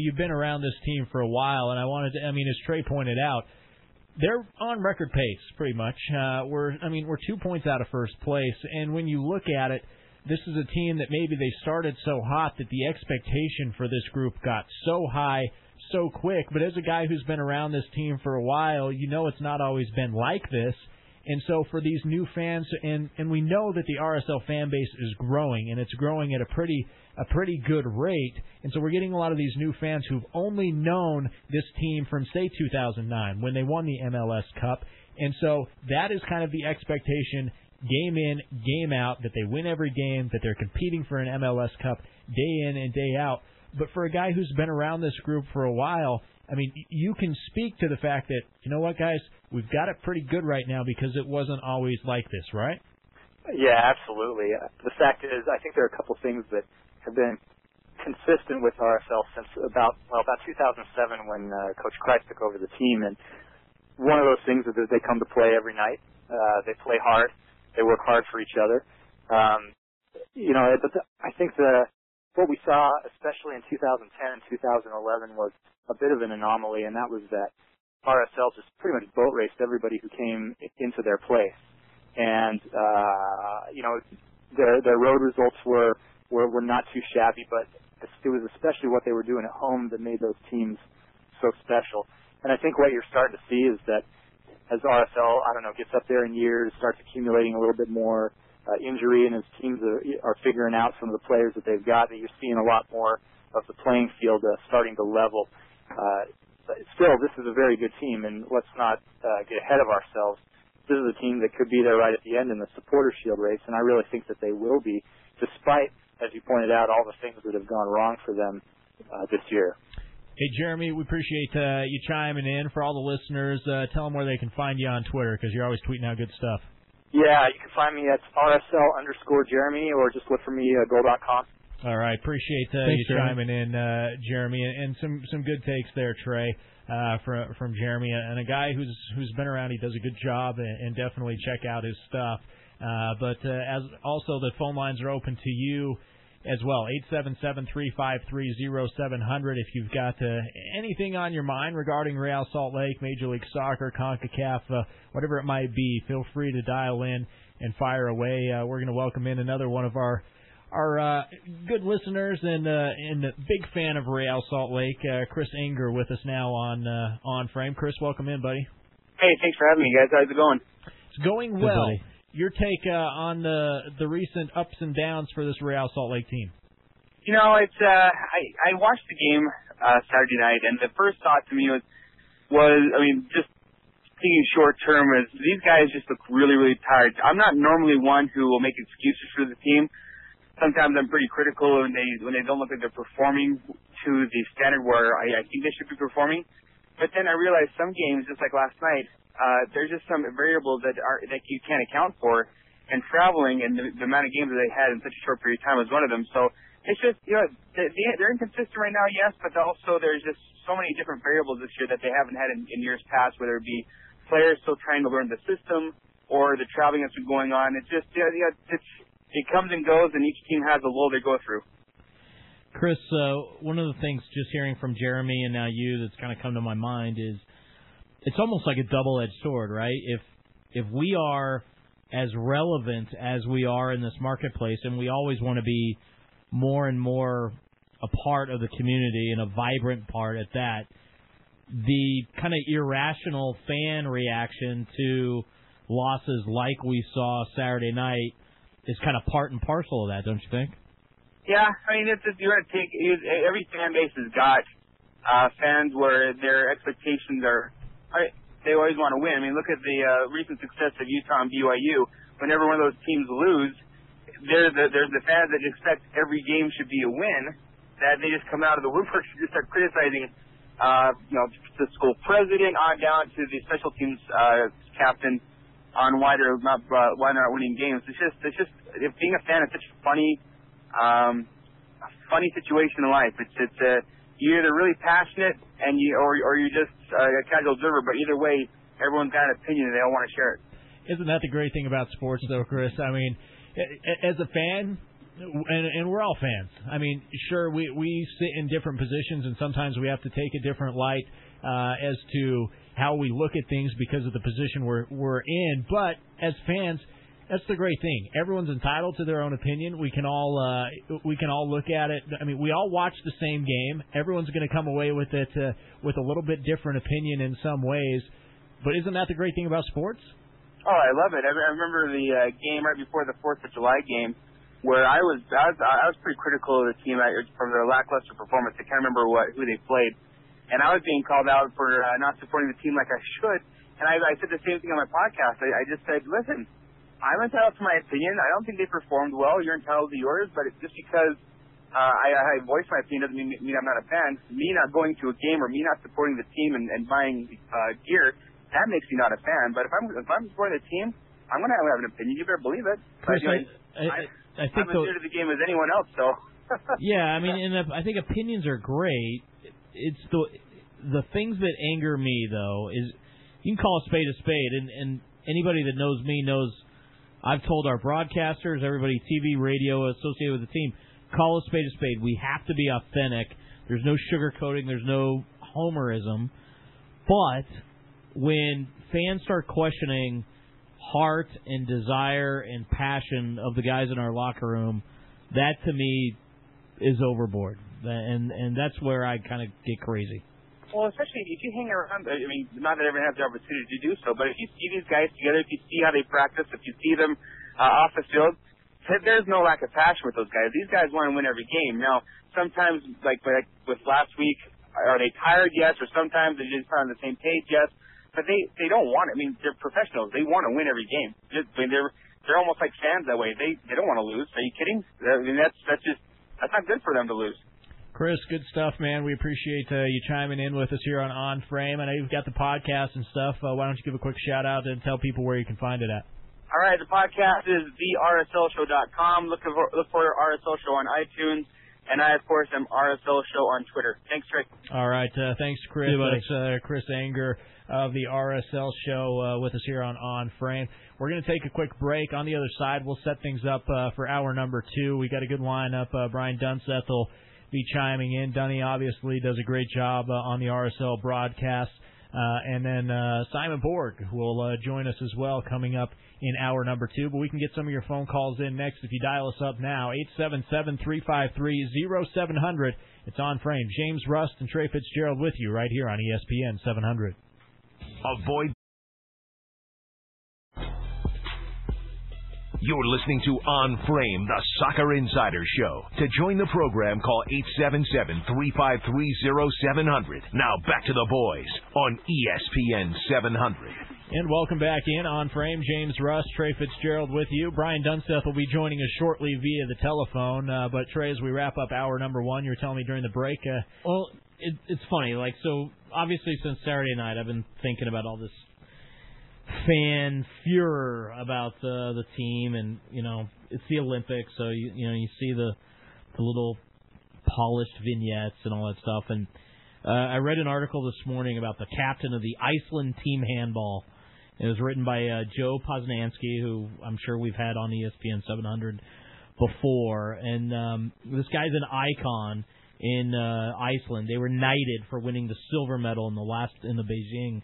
you've been around this team for a while, and as Trey pointed out, they're on record pace pretty much. We're 2 points out of first place, and when you look at it, this is a team that maybe they started so hot that the expectation for this group got so high so quick. But as a guy who's been around this team for a while, it's not always been like this. And so for these new fans, and we know that the RSL fan base is growing, and it's growing at a pretty good rate. And so we're getting a lot of these new fans who've only known this team from, say, 2009, when they won the MLS Cup. And so that is kind of the expectation, game in, game out, that they win every game, that they're competing for an MLS Cup day in and day out. But for a guy who's been around this group for a while, you can speak to the fact that, guys, we've got it pretty good right now because it wasn't always like this, right? Yeah, absolutely. The fact is, I think there are a couple things that have been consistent with RSL since about 2007 when Coach Kreis took over the team. And one of those things is that they come to play every night. They play hard. They work hard for each other. I think the what we saw, especially in 2010 and 2011, was a bit of an anomaly, and that was that RSL just pretty much boat raced everybody who came into their place. And, their road results were not too shabby, but it was especially what they were doing at home that made those teams so special. And I think what you're starting to see is that as RSL, gets up there in years, starts accumulating a little bit more injury, and as teams are figuring out some of the players that they've got, that you're seeing a lot more of the playing field starting to level. But still, this is a very good team, and let's not get ahead of ourselves. This is a team that could be there right at the end in the Supporter Shield race, and I really think that they will be, despite, as you pointed out, all the things that have gone wrong for them this year. Hey, Jeremy, we appreciate you chiming in. For all the listeners, tell them where they can find you on Twitter, because you're always tweeting out good stuff. Yeah, you can find me at RSL_Jeremy, or just look for me at goal.com. All right, appreciate you chiming in, Jeremy, and some good takes there, Trey, from Jeremy, and a guy who's been around. He does a good job, and definitely check out his stuff. But as also the phone lines are open to you as well, 877-353-0700. If you've got anything on your mind regarding Real Salt Lake, Major League Soccer, CONCACAF, whatever it might be, feel free to dial in and fire away. We're going to welcome in another one of our good listeners and a big fan of Real Salt Lake, Chris Anger, with us now on Frame. Chris, welcome in, buddy. Hey, thanks for having me, guys. How's it going? It's going well. Your take on the recent ups and downs for this Real Salt Lake team? It's I watched the game Saturday night, and the first thought to me was just thinking short term, is these guys just look really, really tired. I'm not normally one who will make excuses for the team. Sometimes I'm pretty critical when they don't look like they're performing to the standard where I think they should be performing. But then I realized some games, just like last night, there's just some variables that you can't account for, and traveling and the amount of games that they had in such a short period of time was one of them. So it's just, they're inconsistent right now, yes, but also there's just so many different variables this year that they haven't had in years past, whether it be players still trying to learn the system or the traveling that's been going on. It's just, it comes and goes, and each team has a lull they go through. Chris, one of the things just hearing from Jeremy and now you that's kind of come to my mind is it's almost like a double-edged sword, right? If we are as relevant as we are in this marketplace, and we always want to be more and more a part of the community and a vibrant part at that, the kind of irrational fan reaction to losses like we saw Saturday night is kind of part and parcel of that, don't you think? Yeah, it's just, you're going to take every fan base has got fans where their expectations are. They always want to win. Look at the recent success of Utah and BYU. Whenever one of those teams lose, there's the fans that expect every game should be a win. That they just come out of the woodwork and just start criticizing, the school president on down to the special teams captain on why they're not winning games. It's just being a fan is such a funny situation in life. It's you're either really passionate or you're just a casual observer. But either way, everyone's got an opinion and they all want to share it. Isn't that the great thing about sports, though, Chris? As a fan, and we're all fans. Sure, we sit in different positions, and sometimes we have to take a different light as to how we look at things because of the position we're in. But as fans, that's the great thing. Everyone's entitled to their own opinion. We can all look at it. We all watch the same game. Everyone's going to come away with it with a little bit different opinion in some ways. But isn't that the great thing about sports? Oh, I love it. I remember the game right before the 4th of July game where I was pretty critical of the team from their lackluster performance. I can't remember who they played. And I was being called out for not supporting the team like I should. And I said the same thing on my podcast. I just said, listen, I'm entitled to my opinion. I don't think they performed well. You're entitled to yours. But it's just because I voiced my opinion doesn't mean I'm not a fan. Me not going to a game or me not supporting the team and buying gear, that makes me not a fan. But if I'm supporting the team, I'm going to have an opinion. You better believe it. Chris, I think I'm as good to the game as anyone else. So yeah, I think opinions are great. It's the things that anger me, though, is you can call a spade, and anybody that knows me knows I've told our broadcasters, everybody TV, radio associated with the team, call a spade. We have to be authentic. There's no sugarcoating. There's no homerism. But when fans start questioning heart and desire and passion of the guys in our locker room, that to me is overboard. And that's where I kind of get crazy. Well, especially if you hang around, I mean, not that everyone has the opportunity to do so, but if you see these guys together, if you see how they practice, if you see them off the field, there's no lack of passion with those guys. These guys want to win every game. Now, sometimes, like with last week, are they tired? Yes. Or sometimes they're just on the same page? Yes. But they don't want it. I mean, they're professionals. They want to win every game. I mean, they're almost like fans that way. They don't want to lose. Are you kidding? I mean, that's not good for them to lose. Chris, good stuff, man. We appreciate you chiming in with us here on Frame. I know you've got the podcast and stuff. Why don't you give a quick shout-out and tell people where you can find it at? All right, the podcast is theRSLShow.com. Look for RSL Show on iTunes. And I, of course, am RSL Show on Twitter. Thanks, Rick. All right, thanks, Chris. That's Chris Anger of the RSL Show with us here on Frame. We're going to take a quick break. On the other side, we'll set things up for hour number 2. We got a good lineup. Brian Dunseth will be chiming in. Dunny obviously does a great job on the RSL broadcast. And then Simon Borg will join us as well coming up in hour number 2. But we can get some of your phone calls in next if you dial us up now, 877-353-0700. It's On Frame. James Rust and Trey Fitz-Gerald with you right here on ESPN 700. Avoid. You're listening to On Frame, the Soccer Insider Show. To join the program, call 877-353-0700. Now back to the boys on ESPN 700. And welcome back in On Frame. James Rust, Trey Fitz-Gerald with you. Brian Dunseth will be joining us shortly via the telephone. But Trey, as we wrap up hour number 1, you were telling me during the break. Well, it's funny. So obviously since Saturday night, I've been thinking about all this fan furor about the team, and it's the Olympics, so you see the little polished vignettes and all that stuff. And I read an article this morning about the captain of the Iceland team handball. It was written by Joe Poznansky, who I'm sure we've had on ESPN 700 before. And this guy's an icon in Iceland. They were knighted for winning the silver medal in the Beijing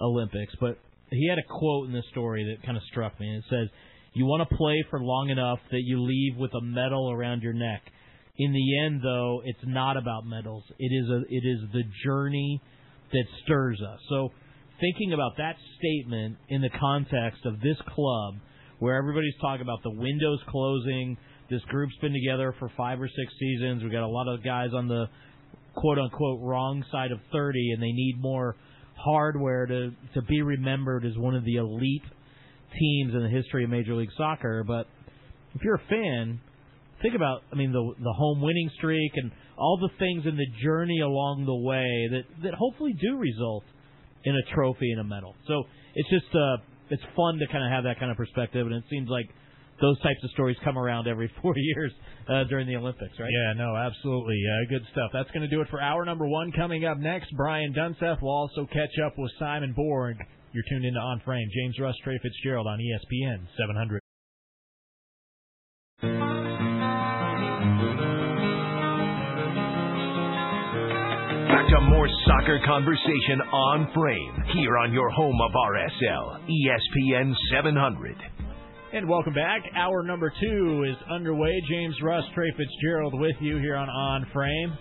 Olympics, but he had a quote in this story that kind of struck me. It says, "You want to play for long enough that you leave with a medal around your neck. In the end, though, it's not about medals. It is the journey that stirs us." So thinking about that statement in the context of this club, where everybody's talking about the windows closing, this group's been together for 5 or 6 seasons, we got a lot of guys on the quote-unquote wrong side of 30, and they need more hardware to be remembered as one of the elite teams in the history of Major League Soccer. But if you're a fan, think about, the home winning streak and all the things in the journey along the way that hopefully do result in a trophy and a medal. So it's just it's fun to kind of have that kind of perspective, and it seems like those types of stories come around every 4 years during the Olympics, right? Yeah, no, absolutely. Good stuff. That's going to do it for hour number 1. Coming up next, Brian Dunseth will also catch up with Simon Borg. You're tuned into On Frame. James Rust, Trey Fitz-Gerald on ESPN 700. Back to more soccer conversation On Frame, here on your home of RSL, ESPN 700. And welcome back. Hour number 2 is underway. James Rust, Trey Fitz-Gerald with you here on Frame.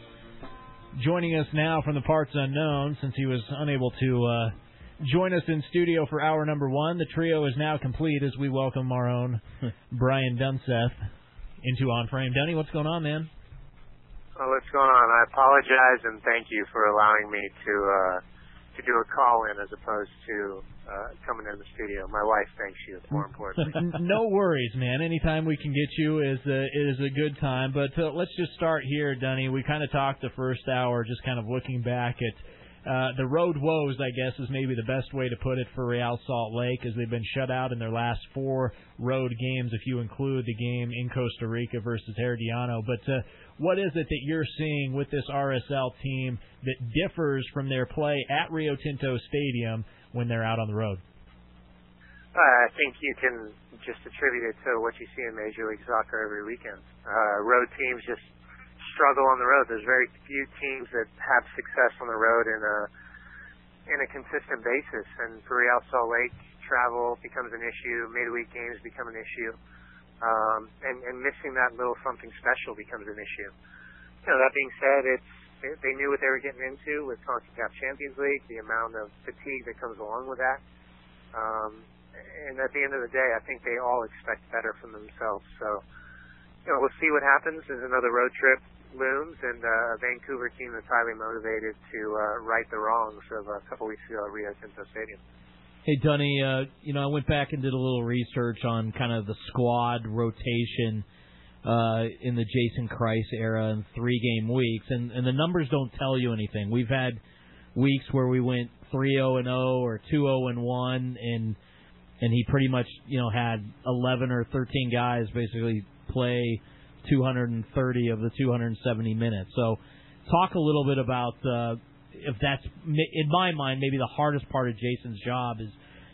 Joining us now from the parts unknown, since he was unable to join us in studio for hour number 1. The trio is now complete as we welcome our own Brian Dunseth into On Frame. Dunny, what's going on, man? Well, what's going on? I apologize and thank you for allowing me to do a call-in as opposed to coming in the studio. My wife thanks you, more importantly. No worries, man. Anytime we can get you is a good time. But let's just start here, Dunny. We kind of talked the first hour just kind of looking back at the road woes, I guess, is maybe the best way to put it for Real Salt Lake, as they've been shut out in their last 4 road games, if you include the game in Costa Rica versus Herediano. But what is it that you're seeing with this RSL team that differs from their play at Rio Tinto Stadium when they're out on the road? I think you can just attribute it to what you see in Major League Soccer every weekend. Road teams just struggle on the road. There's very few teams that have success on the road in a consistent basis. And for Real Salt Lake, travel becomes an issue. Midweek games become an issue. And missing that little something special becomes an issue. That being said, they knew what they were getting into with CONCACAF Champions League, the amount of fatigue that comes along with that. And at the end of the day, I think they all expect better from themselves. So, we'll see what happens as another road trip looms, and a Vancouver team that's highly motivated to right the wrongs of a couple weeks ago at Rio Tinto Stadium. Hey, Dunny, I went back and did a little research on kind of the squad rotation in the Jason Kreis era in 3-game weeks, and the numbers don't tell you anything. We've had weeks where we went 3-0-0 or 2-0-1, and he pretty much, had 11 or 13 guys basically play 230 of the 270 minutes. So talk a little bit about if that's, in my mind, maybe the hardest part of Jason's job is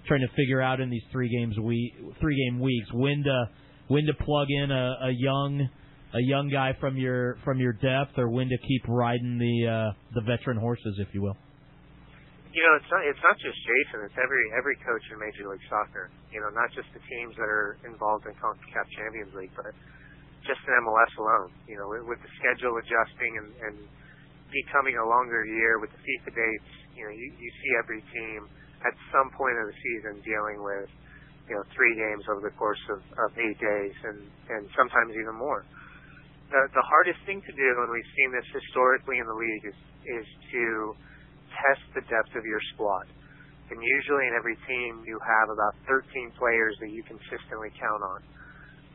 trying to figure out in these 3-game weeks when to plug in a young guy from your depth, or when to keep riding the veteran horses, if you will. It's not just Jason. It's every coach in Major League Soccer. Not just the teams that are involved in CONCACAF Champions League, but just in MLS alone. With the schedule adjusting and becoming a longer year with the FIFA dates, you see every team at some point of the season dealing with 3 games over the course of 8 days, and sometimes even more. The hardest thing to do, and we've seen this historically in the league, is to test the depth of your squad. And usually in every team you have about 13 players that you consistently count on.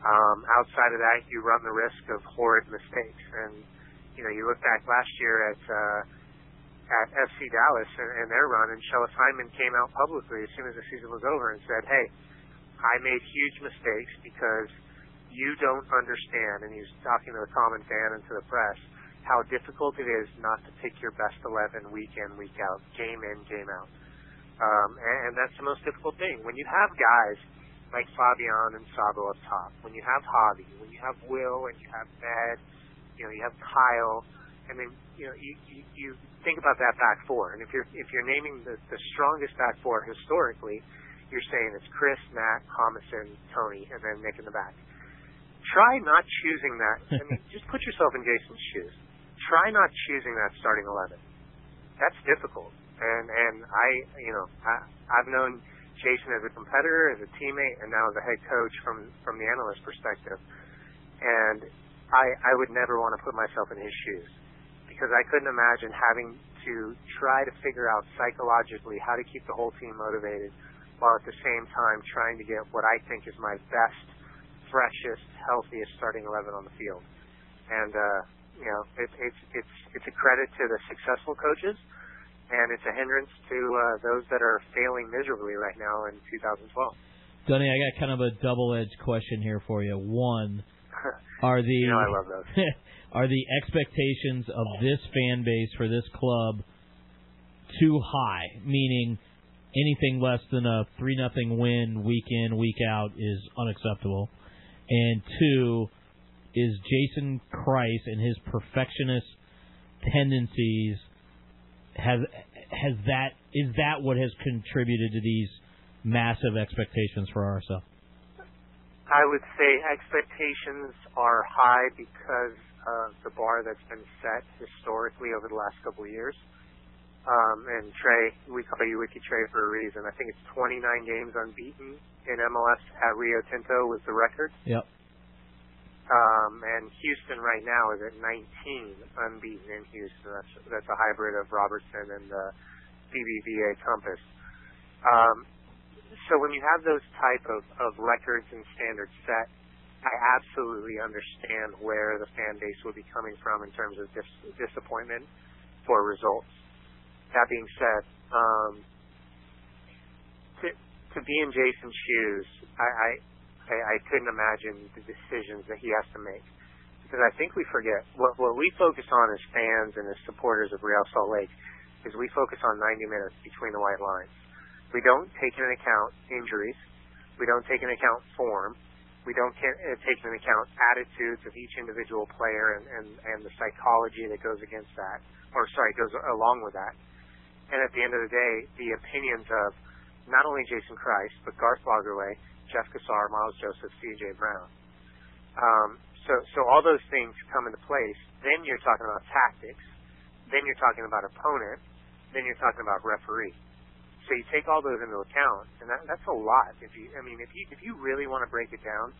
Outside of that, you run the risk of horrid mistakes. And you look back last year at FC Dallas and their run, and Shellis Hyndman came out publicly as soon as the season was over and said, "Hey, I made huge mistakes because you don't understand," and he's talking to the common fan and to the press, "how difficult it is not to pick your best 11 week in, week out, game in, game out." And that's the most difficult thing. When you have guys like Fabian and Sabo up top, when you have Javi, when you have Will and you have Ned, you have Kyle, and then you think about that back four. And if you're naming the strongest back four historically, you're saying it's Chris, Nat, Thomason, Tony, and then Nick in the back. Try not choosing that. Just put yourself in Jason's shoes. Try not choosing that starting 11. That's difficult. And I've known Jason as a competitor, as a teammate, and now as a head coach from the analyst perspective. And I would never want to put myself in his shoes, because I couldn't imagine having to try to figure out psychologically how to keep the whole team motivated, while at the same time trying to get what I think is my best, freshest, healthiest starting 11 on the field. And it's a credit to the successful coaches, and it's a hindrance to those that are failing miserably right now in 2012. Dunny, I got kind of a double-edged question here for you. One, are the I love those. Are the expectations of this fan base for this club too high? Meaning, anything less than a 3-0 win week in, week out is unacceptable. And two, is Jason Kreis and his perfectionist tendencies is that what has contributed to these massive expectations for RSL? I would say expectations are high because of the bar that's been set historically over the last couple of years. And Trey, we call you Wiki Trey for a reason. I think it's 29 games unbeaten in MLS at Rio Tinto was the record. Yep. And Houston right now is at 19 unbeaten in Houston. That's a hybrid of Robertson and the BBVA Compass. So when you have those type of records and standards set, I absolutely understand where the fan base would be coming from in terms of disappointment for results. That being said, to be in Jason's shoes, I couldn't imagine the decisions that he has to make. Because I think we forget, what we focus on as fans and as supporters of Real Salt Lake is we focus on 90 minutes between the white lines. We don't take into account injuries. We don't take into account form. We don't take into account attitudes of each individual player and the psychology that goes goes along with that. And at the end of the day, the opinions of not only Jason Kreis, but Garth Lagerwey, Jeff Cassar, Miles Joseph, C.J. Brown. So all those things come into place. Then you're talking about tactics. Then you're talking about opponent. Then you're talking about referee. So you take all those into account, and that's a lot. If you really want to break it down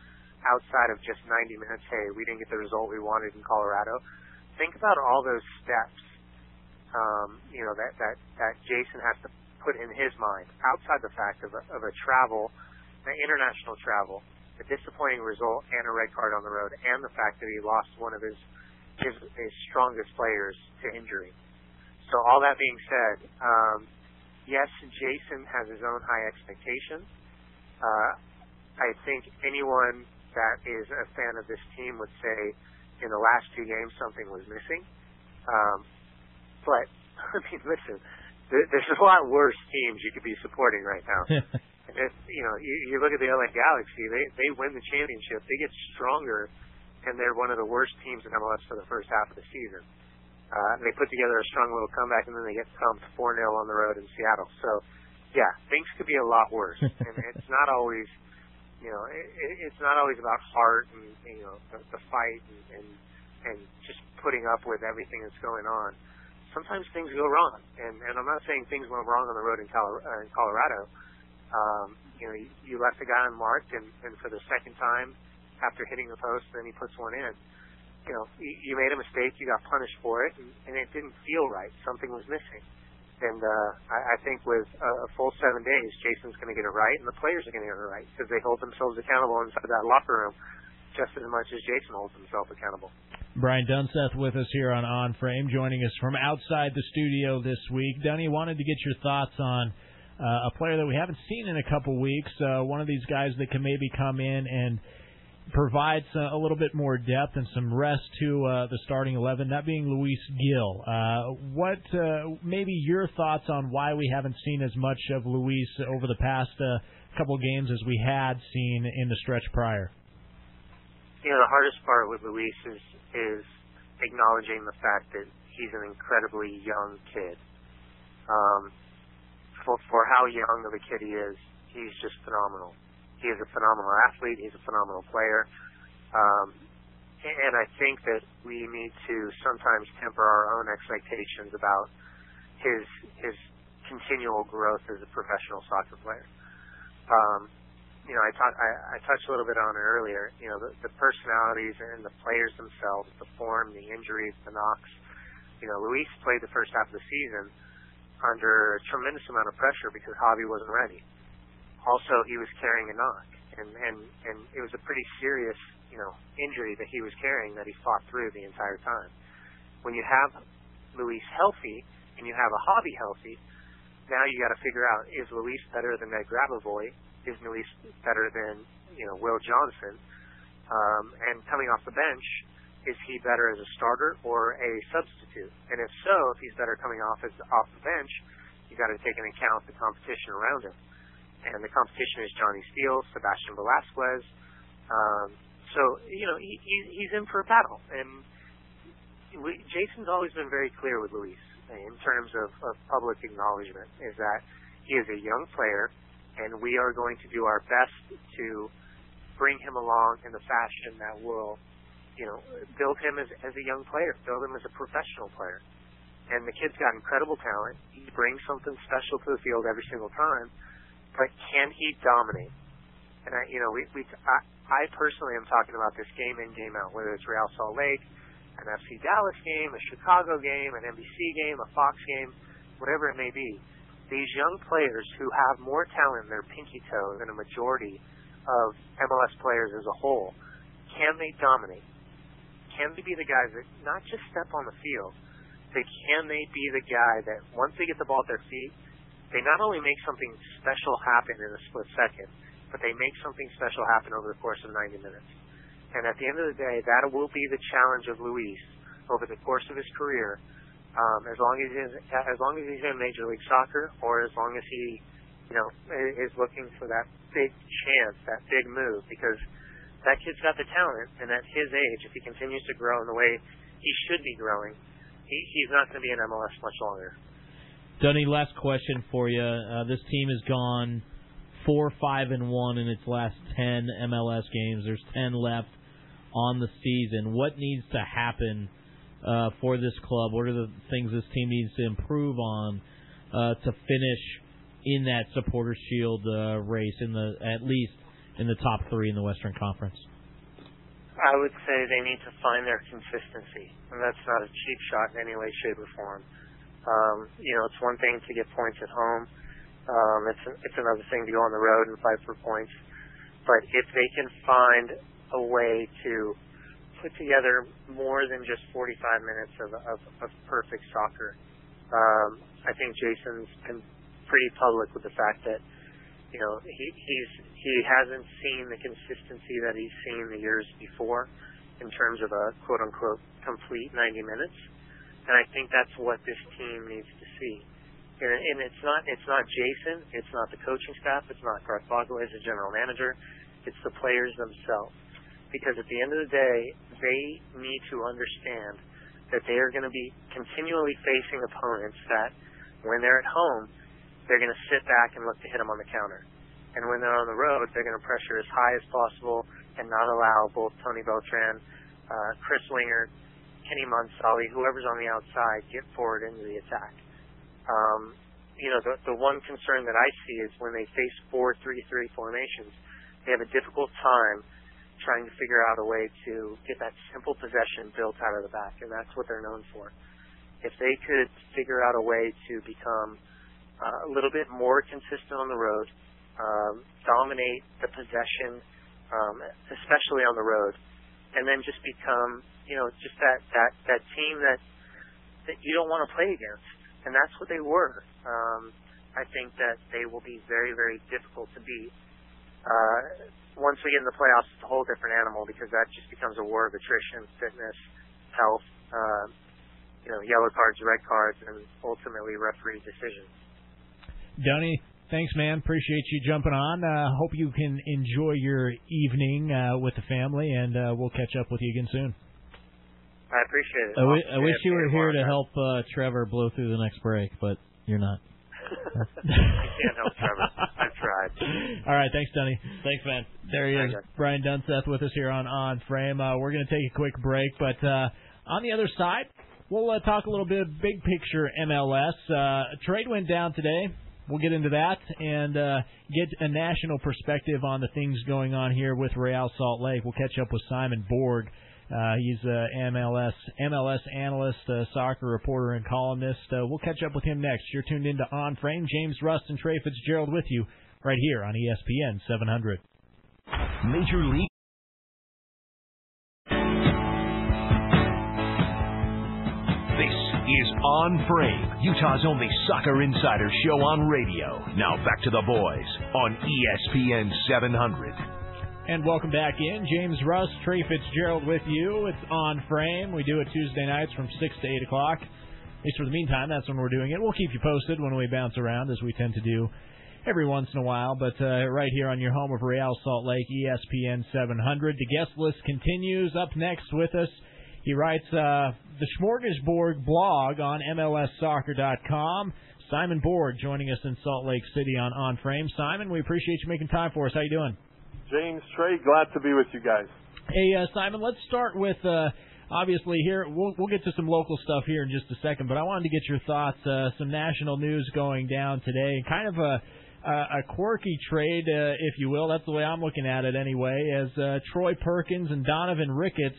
outside of just 90 minutes, hey, we didn't get the result we wanted in Colorado, think about all those steps, that Jason has to put in his mind outside the fact of a travel, an international travel, a disappointing result, and a red card on the road, and the fact that he lost one of his strongest players to injury. So all that being said, yes, Jason has his own high expectations. I think anyone that is a fan of this team would say in the last 2 games something was missing. But, listen, there's a lot worse teams you could be supporting right now. And if, you look at the LA Galaxy, they win the championship, they get stronger, and they're one of the worst teams in MLS for the first half of the season. They put together a strong little comeback, and then they get thumped 4-0 on the road in Seattle. So, yeah, things could be a lot worse. And it's not always, it's not always about heart and the fight and just putting up with everything that's going on. Sometimes things go wrong, and I'm not saying things went wrong on the road in Colorado. You left a guy unmarked, and for the second time after hitting the post, then he puts one in. You made a mistake, you got punished for it, and it didn't feel right. Something was missing. And I think with a full 7 days, Jason's going to get it right, and the players are going to get it right, because they hold themselves accountable inside that locker room just as much as Jason holds himself accountable. Brian Dunseth with us here on Frame, joining us from outside the studio this week. Dunny, wanted to get your thoughts on a player that we haven't seen in a couple weeks, one of these guys that can maybe come in and provides a little bit more depth and some rest to the starting 11, that being Luis Gil. What maybe your thoughts on why we haven't seen as much of Luis over the past couple games as we had seen in the stretch prior? The hardest part with Luis is acknowledging the fact that he's an incredibly young kid. For how young of a kid he is, he's just phenomenal. He is a phenomenal athlete. He's a phenomenal player. And I think that we need to sometimes temper our own expectations about his continual growth as a professional soccer player. I touched a little bit on it earlier. The personalities and the players themselves, the form, the injuries, the knocks. Luis played the first half of the season under a tremendous amount of pressure because Javi wasn't ready. Also, he was carrying a knock, and it was a pretty serious, injury that he was carrying that he fought through the entire time. When you have Luis healthy and you have a Javi healthy, now you got to figure out, is Luis better than Ned Grabavoy? Is Luis better than, Will Johnson? And coming off the bench, is he better as a starter or a substitute? And if so, if he's better coming off the bench, you got to take into account the competition around him. And the competition is Johnny Steele, Sebastian Velasquez. He's in for a battle. And Jason's always been very clear with Luis in terms of public acknowledgement, is that he is a young player, and we are going to do our best to bring him along in the fashion that will, build him as a young player, build him as a professional player. And the kid's got incredible talent. He brings something special to the field every single time. But can he dominate? And I personally am talking about this game in, game out, whether it's Real Salt Lake, an FC Dallas game, a Chicago game, an NBC game, a Fox game, whatever it may be. These young players who have more talent in their pinky toe than a majority of MLS players as a whole, can they dominate? Can they be the guys that not just step on the field, but can they be the guy that once they get the ball at their feet, they not only make something special happen in a split second, but they make something special happen over the course of 90 minutes. And at the end of the day, that will be the challenge of Luis over the course of his career, as long as he's in Major League Soccer, or as long as he is looking for that big chance, that big move, because that kid's got the talent, and at his age, if he continues to grow in the way he should be growing, he's not going to be in MLS much longer. Dunny, last question for you. This team has gone 4-5-1 in its last 10 MLS games. There's 10 left on the season. What needs to happen for this club? What are the things this team needs to improve on to finish in that Supporters' Shield race, at least in the top 3 in the Western Conference? I would say they need to find their consistency, and that's not a cheap shot in any way, shape, or form. It's one thing to get points at home. It's another thing to go on the road and fight for points. But if they can find a way to put together more than just 45 minutes of perfect soccer, I think Jason's been pretty public with the fact that he hasn't seen the consistency that he's seen the years before in terms of a quote unquote complete 90 minutes, and I think that's what this team needs to see. And it's not Jason, it's not the coaching staff, it's not Garth Bogway as the general manager, it's the players themselves. Because at the end of the day, they need to understand that they are going to be continually facing opponents that, when they're at home, they're going to sit back and look to hit them on the counter. And when they're on the road, they're going to pressure as high as possible and not allow both Tony Beltran, Chris Winger, Kenny Mansali, whoever's on the outside, get forward into the attack. The one concern that I see is when they face 4-3-3 formations, they have a difficult time trying to figure out a way to get that simple possession built out of the back, and that's what they're known for. If they could figure out a way to become a little bit more consistent on the road, dominate the possession, especially on the road, and then just become, just that team that you don't want to play against. And that's what they were. I think that they will be very, very difficult to beat. Once we get in the playoffs, it's a whole different animal, because that just becomes a war of attrition, fitness, health, yellow cards, red cards, and ultimately referee decisions. Dunny, thanks, man. Appreciate you jumping on. Hope you can enjoy your evening with the family, and we'll catch up with you again soon. I appreciate it. I wish you were here to help Trevor blow through the next break, but you're not. You can't help Trevor. I've tried. All right, thanks, Dunny. Thanks, man. There he is, Brian Dunseth with us here on Frame. We're going to take a quick break, but on the other side, we'll talk a little bit of big picture MLS. Trade went down today. We'll get into that and get a national perspective on the things going on here with Real Salt Lake. We'll catch up with Simon Borg. He's an MLS analyst, soccer reporter, and columnist. We'll catch up with him next. You're tuned into On Frame. James Rust and Trey Fitz-Gerald with you right here on ESPN 700. Major League. This is On Frame, Utah's only soccer insider show on radio. Now back to the boys on ESPN 700. And welcome back in. James Rust, Trey Fitz-Gerald with you. It's On Frame. We do it Tuesday nights from 6 to 8 o'clock. At least for the meantime, that's when we're doing it. We'll keep you posted when we bounce around, as we tend to do every once in a while. But right here on your home of Real Salt Lake, ESPN 700. The guest list continues. Up next with us, he writes the Smorgasbord blog on MLSsoccer.com. Simon Borg joining us in Salt Lake City on Frame. Simon, we appreciate you making time for us. How you doing? James, Trey, glad to be with you guys. Hey, Simon, let's start with, obviously, here, we'll get to some local stuff here in just a second, but I wanted to get your thoughts, some national news going down today, kind of a quirky trade, if you will. That's the way I'm looking at it anyway, as Troy Perkins and Donovan Ricketts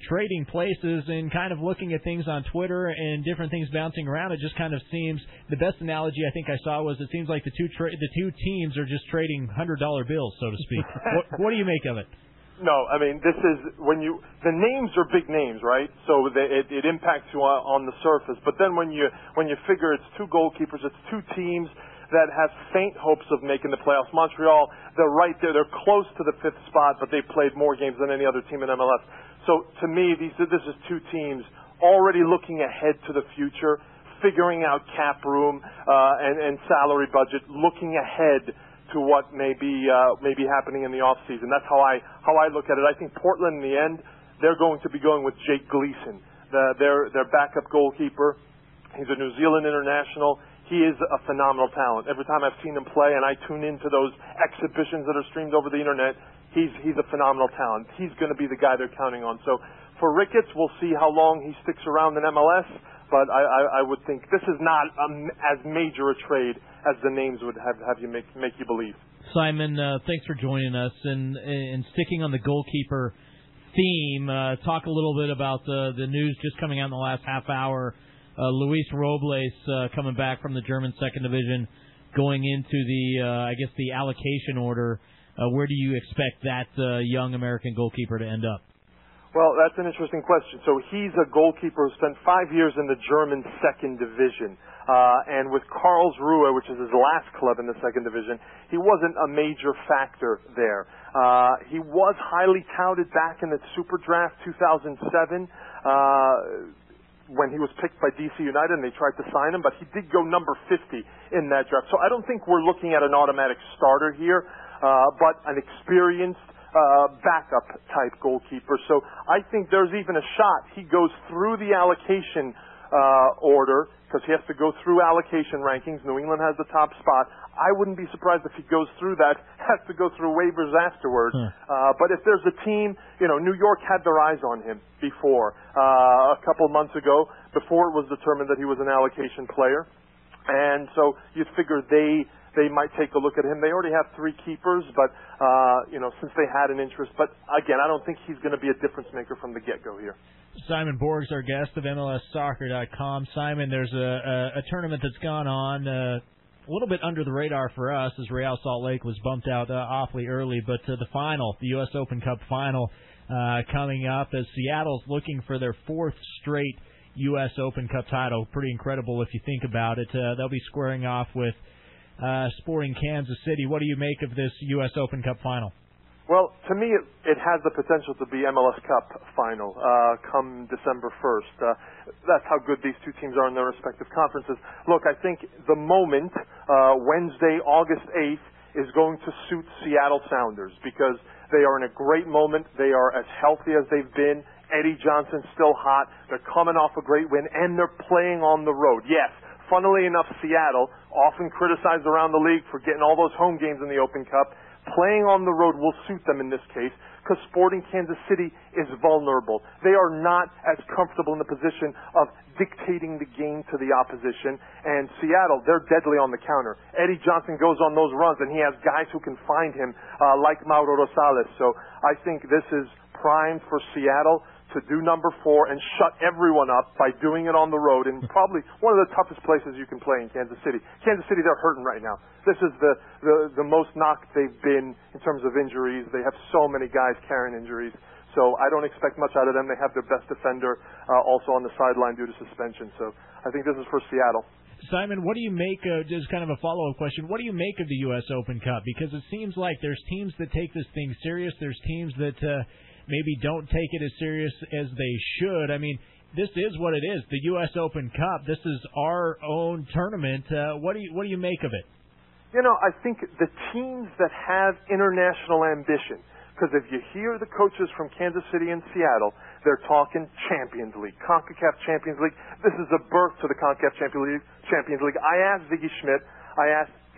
trading places and kind of looking at things on Twitter and different things bouncing around. It just kind of seems, the best analogy I think I saw was it seems like the two teams are just trading $100 bills, so to speak. What do you make of it? No, I mean, this is the names are big names, right? So it impacts you on the surface. But then when you figure it's two goalkeepers, it's two teams that have faint hopes of making the playoffs. Montreal, they're right there. They're close to the 5th spot, but they've played more games than any other team in MLS. So to me, this is two teams already looking ahead to the future, figuring out cap room and salary budget, looking ahead to what may be happening in the off season. That's how I look at it. I think Portland, in the end, they're going to be going with Jake Gleason, their backup goalkeeper. He's a New Zealand international. He is a phenomenal talent. Every time I've seen him play, and I tune into those exhibitions that are streamed over the internet, he's a phenomenal talent. He's going to be the guy they're counting on. So for Ricketts, we'll see how long he sticks around in MLS. But I would think this is not as major a trade as the names would have you make you believe. Simon, thanks for joining us. And sticking on the goalkeeper theme, talk a little bit about the news just coming out in the last half hour. Luis Robles coming back from the German second division, going into the allocation order. Where do you expect that young American goalkeeper to end up? Well, that's an interesting question. So he's a goalkeeper who spent 5 years in the German second division. And with Karlsruhe, which is his last club in the second division, he wasn't a major factor there. He was highly touted back in the Super Draft 2007 when he was picked by DC United and they tried to sign him, but he did go number 50 in that draft. So I don't think we're looking at an automatic starter here, but an experienced backup type goalkeeper. So I think there's even a shot he goes through the allocation order, because he has to go through allocation rankings. New England has the top spot. I wouldn't be surprised if he goes through that, has to go through waivers afterwards. But if there's a team, New York had their eyes on him before, a couple months ago, before it was determined that he was an allocation player. And so you'd figure they might take a look at him. They already have 3 keepers, but since they had an interest. But again, I don't think he's going to be a difference maker from the get-go here. Simon Borg's our guest of MLSsoccer.com. Simon, there's a tournament that's gone on a little bit under the radar for us as Real Salt Lake was bumped out awfully early, but the final, the U.S. Open Cup final, coming up as Seattle's looking for their 4th straight U.S. Open Cup title. Pretty incredible if you think about it. They'll be squaring off with Sporting Kansas City. What do you make of this U.S. Open Cup final? Well, to me, it has the potential to be MLS Cup final come December 1st. That's how good these two teams are in their respective conferences. Look, I think the moment, Wednesday, August 8th, is going to suit Seattle Sounders because they are in a great moment. They are as healthy as they've been. Eddie Johnson's still hot. They're coming off a great win, and they're playing on the road. Yes, funnily enough, Seattle, often criticized around the league for getting all those home games in the Open Cup, playing on the road will suit them in this case because Sporting Kansas City is vulnerable. They are not as comfortable in the position of dictating the game to the opposition. And Seattle, they're deadly on the counter. Eddie Johnson goes on those runs, and he has guys who can find him like Mauro Rosales. So I think this is primed for Seattle to do number 4 and shut everyone up by doing it on the road in probably one of the toughest places you can play in Kansas City. Kansas City, they're hurting right now. This is the most knocked they've been in terms of injuries. They have so many guys carrying injuries. So I don't expect much out of them. They have their best defender also on the sideline due to suspension. So I think this is for Seattle. Simon, what do you make of, just kind of a follow-up question, what do you make of the U.S. Open Cup? Because it seems like there's teams that take this thing serious. There's teams that maybe don't take it as serious as they should. I mean, this is what it is, the U.S. Open Cup. This is our own tournament. What do you make of it? I think the teams that have international ambition, because if you hear the coaches from Kansas City and Seattle, they're talking Champions League, CONCACAF Champions League. This is a birth to the CONCACAF Champions League. I asked Ziggy Schmidt,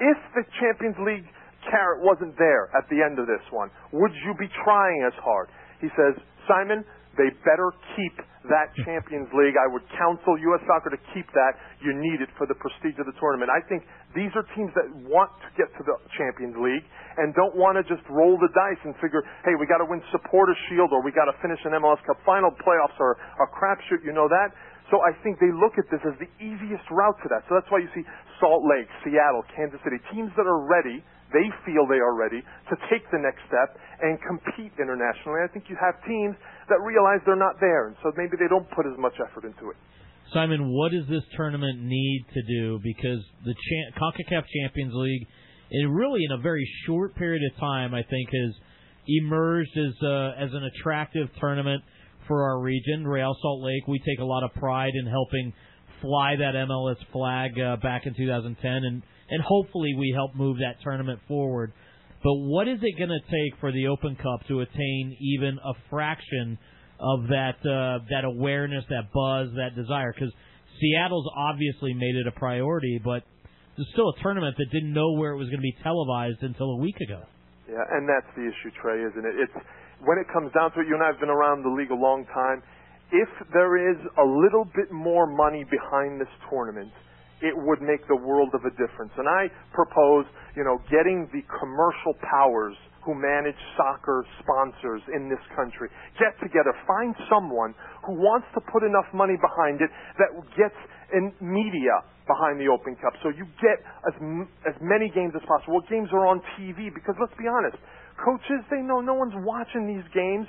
if the Champions League carrot wasn't there at the end of this one, would you be trying as hard? He says, Simon, they better keep that Champions League. I would counsel U.S. Soccer to keep that. You need it for the prestige of the tournament. I think these are teams that want to get to the Champions League and don't want to just roll the dice and figure, hey, we got to win Supporters' Shield or we got to finish an MLS Cup final. Playoffs are a crapshoot, you know that? So I think they look at this as the easiest route to that. So that's why you see Salt Lake, Seattle, Kansas City, teams that are ready. They feel they are ready to take the next step and compete internationally. I think you have teams that realize they're not there, and so maybe they don't put as much effort into it. Simon, what does this tournament need to do? Because the CONCACAF Champions League, really in a very short period of time, I think, has emerged as an attractive tournament for our region. Real Salt Lake, we take a lot of pride in helping fly that MLS flag back in 2010, and hopefully we help move that tournament forward. But what is it going to take for the Open Cup to attain even a fraction of that awareness, that buzz, that desire? Because Seattle's obviously made it a priority, but there's still a tournament that didn't know where it was going to be televised until a week ago. Yeah, and that's the issue, Trey, isn't it? It's when it comes down to it, you and I have been around the league a long time. If there is a little bit more money behind this tournament, it would make the world of a difference. And I propose, getting the commercial powers who manage soccer sponsors in this country, get together, find someone who wants to put enough money behind it that gets in media behind the Open Cup. So you get as many games as possible. What games are on TV? Because let's be honest, coaches, they know no one's watching these games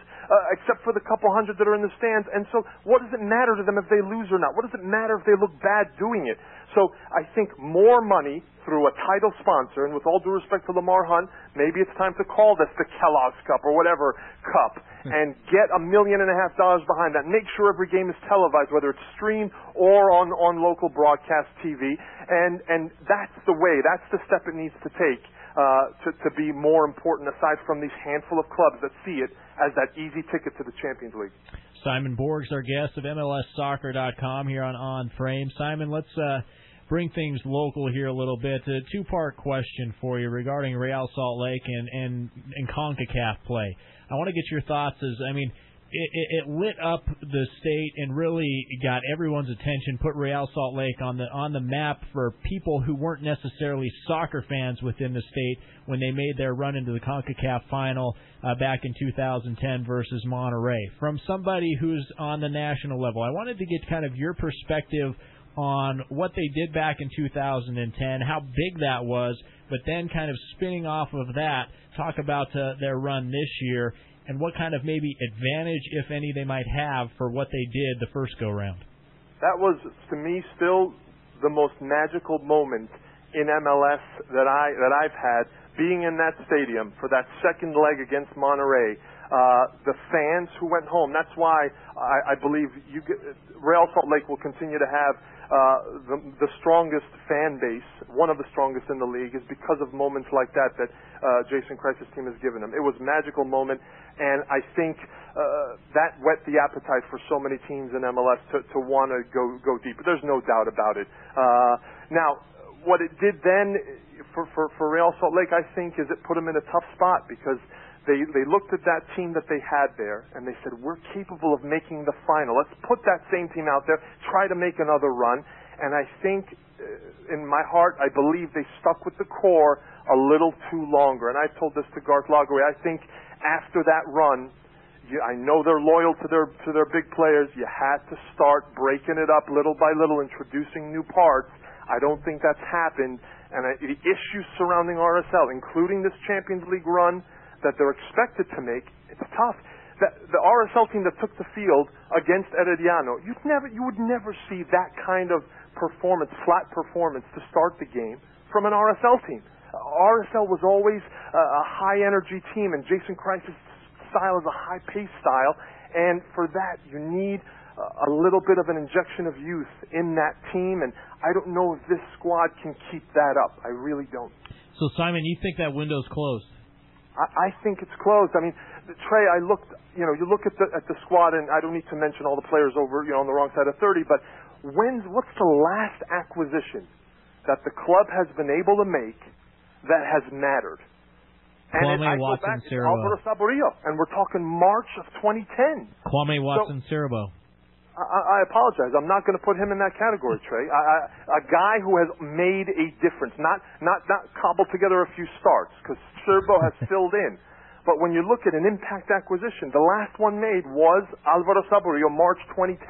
except for the couple hundred that are in the stands. And so what does it matter to them if they lose or not? What does it matter if they look bad doing it? So I think more money through a title sponsor, and with all due respect to Lamar Hunt, maybe it's time to call this the Kellogg's Cup or whatever cup, and get $1.5 million behind that. Make sure every game is televised, whether it's streamed or on local broadcast TV. And that's the way, that's the step it needs to take to be more important, aside from these handful of clubs that see it as that easy ticket to the Champions League. Simon Borg's our guest of MLSsoccer.com here on Frame. Simon, let's bring things local here a little bit. A two-part question for you regarding Real Salt Lake and CONCACAF play. I want to get your thoughts. It lit up the state and really got everyone's attention, put Real Salt Lake on the map for people who weren't necessarily soccer fans within the state when they made their run into the CONCACAF final back in 2010 versus Monterrey. From somebody who's on the national level, I wanted to get kind of your perspective on what they did back in 2010, how big that was, but then kind of spinning off of that, talk about their run this year, and what kind of maybe advantage, if any, they might have for what they did the first go-round. That was, to me, still the most magical moment in MLS that I've had, being in that stadium for that second leg against Monterrey. The fans who went home, that's why I believe Real Salt Lake will continue to have the strongest fan base, one of the strongest in the league, is because of moments like that Jason Kreis' team has given them. It was a magical moment, and I think that whet the appetite for so many teams in MLS to want to go deeper. There's no doubt about it. Now, what it did then for Real Salt Lake, I think, is it put them in a tough spot, because they looked at that team that they had there, and they said, we're capable of making the final. Let's put that same team out there, try to make another run. And I think, in my heart, I believe they stuck with the core a little too longer. And I told this to Garth Lagerwey. I think after that run, I know they're loyal to their big players. You had to start breaking it up little by little, introducing new parts. I don't think that's happened. And the issues surrounding RSL, including this Champions League run that they're expected to make, it's tough. The RSL team that took the field against Herediano, you would never see that kind of performance, flat performance, to start the game from an RSL team. RSL was always a high-energy team, and Jason Kreis' style is a high-paced style, and for that you need a little bit of an injection of youth in that team, and I don't know if this squad can keep that up. I really don't. So, Simon, you think that window's closed? I think it's closed. I mean, Trey, I looked, you look at the squad, and I don't need to mention all the players over, on the wrong side of 30, but what's the last acquisition that the club has been able to make that has mattered? Kwame Watson-Siriboe. Alvaro Saborio, and we're talking March of 2010. Kwame Watson-Siriboe. I apologize. I'm not going to put him in that category, Trey. A guy who has made a difference, not cobbled together a few starts, because Siriboe has filled in. But when you look at an impact acquisition, the last one made was Alvaro Saborio, March 2010.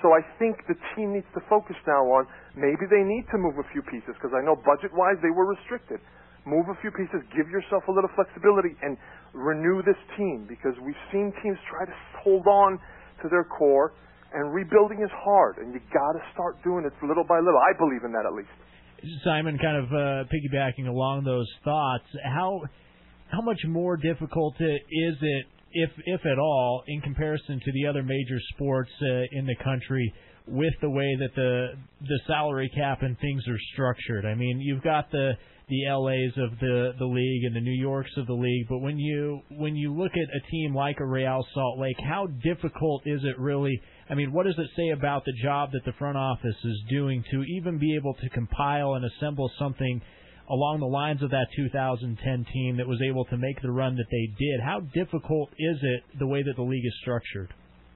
So I think the team needs to focus now on, maybe they need to move a few pieces, because I know budget-wise they were restricted. Move a few pieces, give yourself a little flexibility, and renew this team, because we've seen teams try to hold on to their core, and rebuilding is hard, and you got to start doing it little by little. I believe in that, at least. Simon, kind of piggybacking along those thoughts, how much more difficult is it, if at all, in comparison to the other major sports in the country, with the way that the salary cap and things are structured. I mean, you've got the LAs of the league and the New Yorks of the league, but when you look at a team like a Real Salt Lake, how difficult is it really? I mean, what does it say about the job that the front office is doing to even be able to compile and assemble something along the lines of that 2010 team that was able to make the run that they did? How difficult is it the way that the league is structured?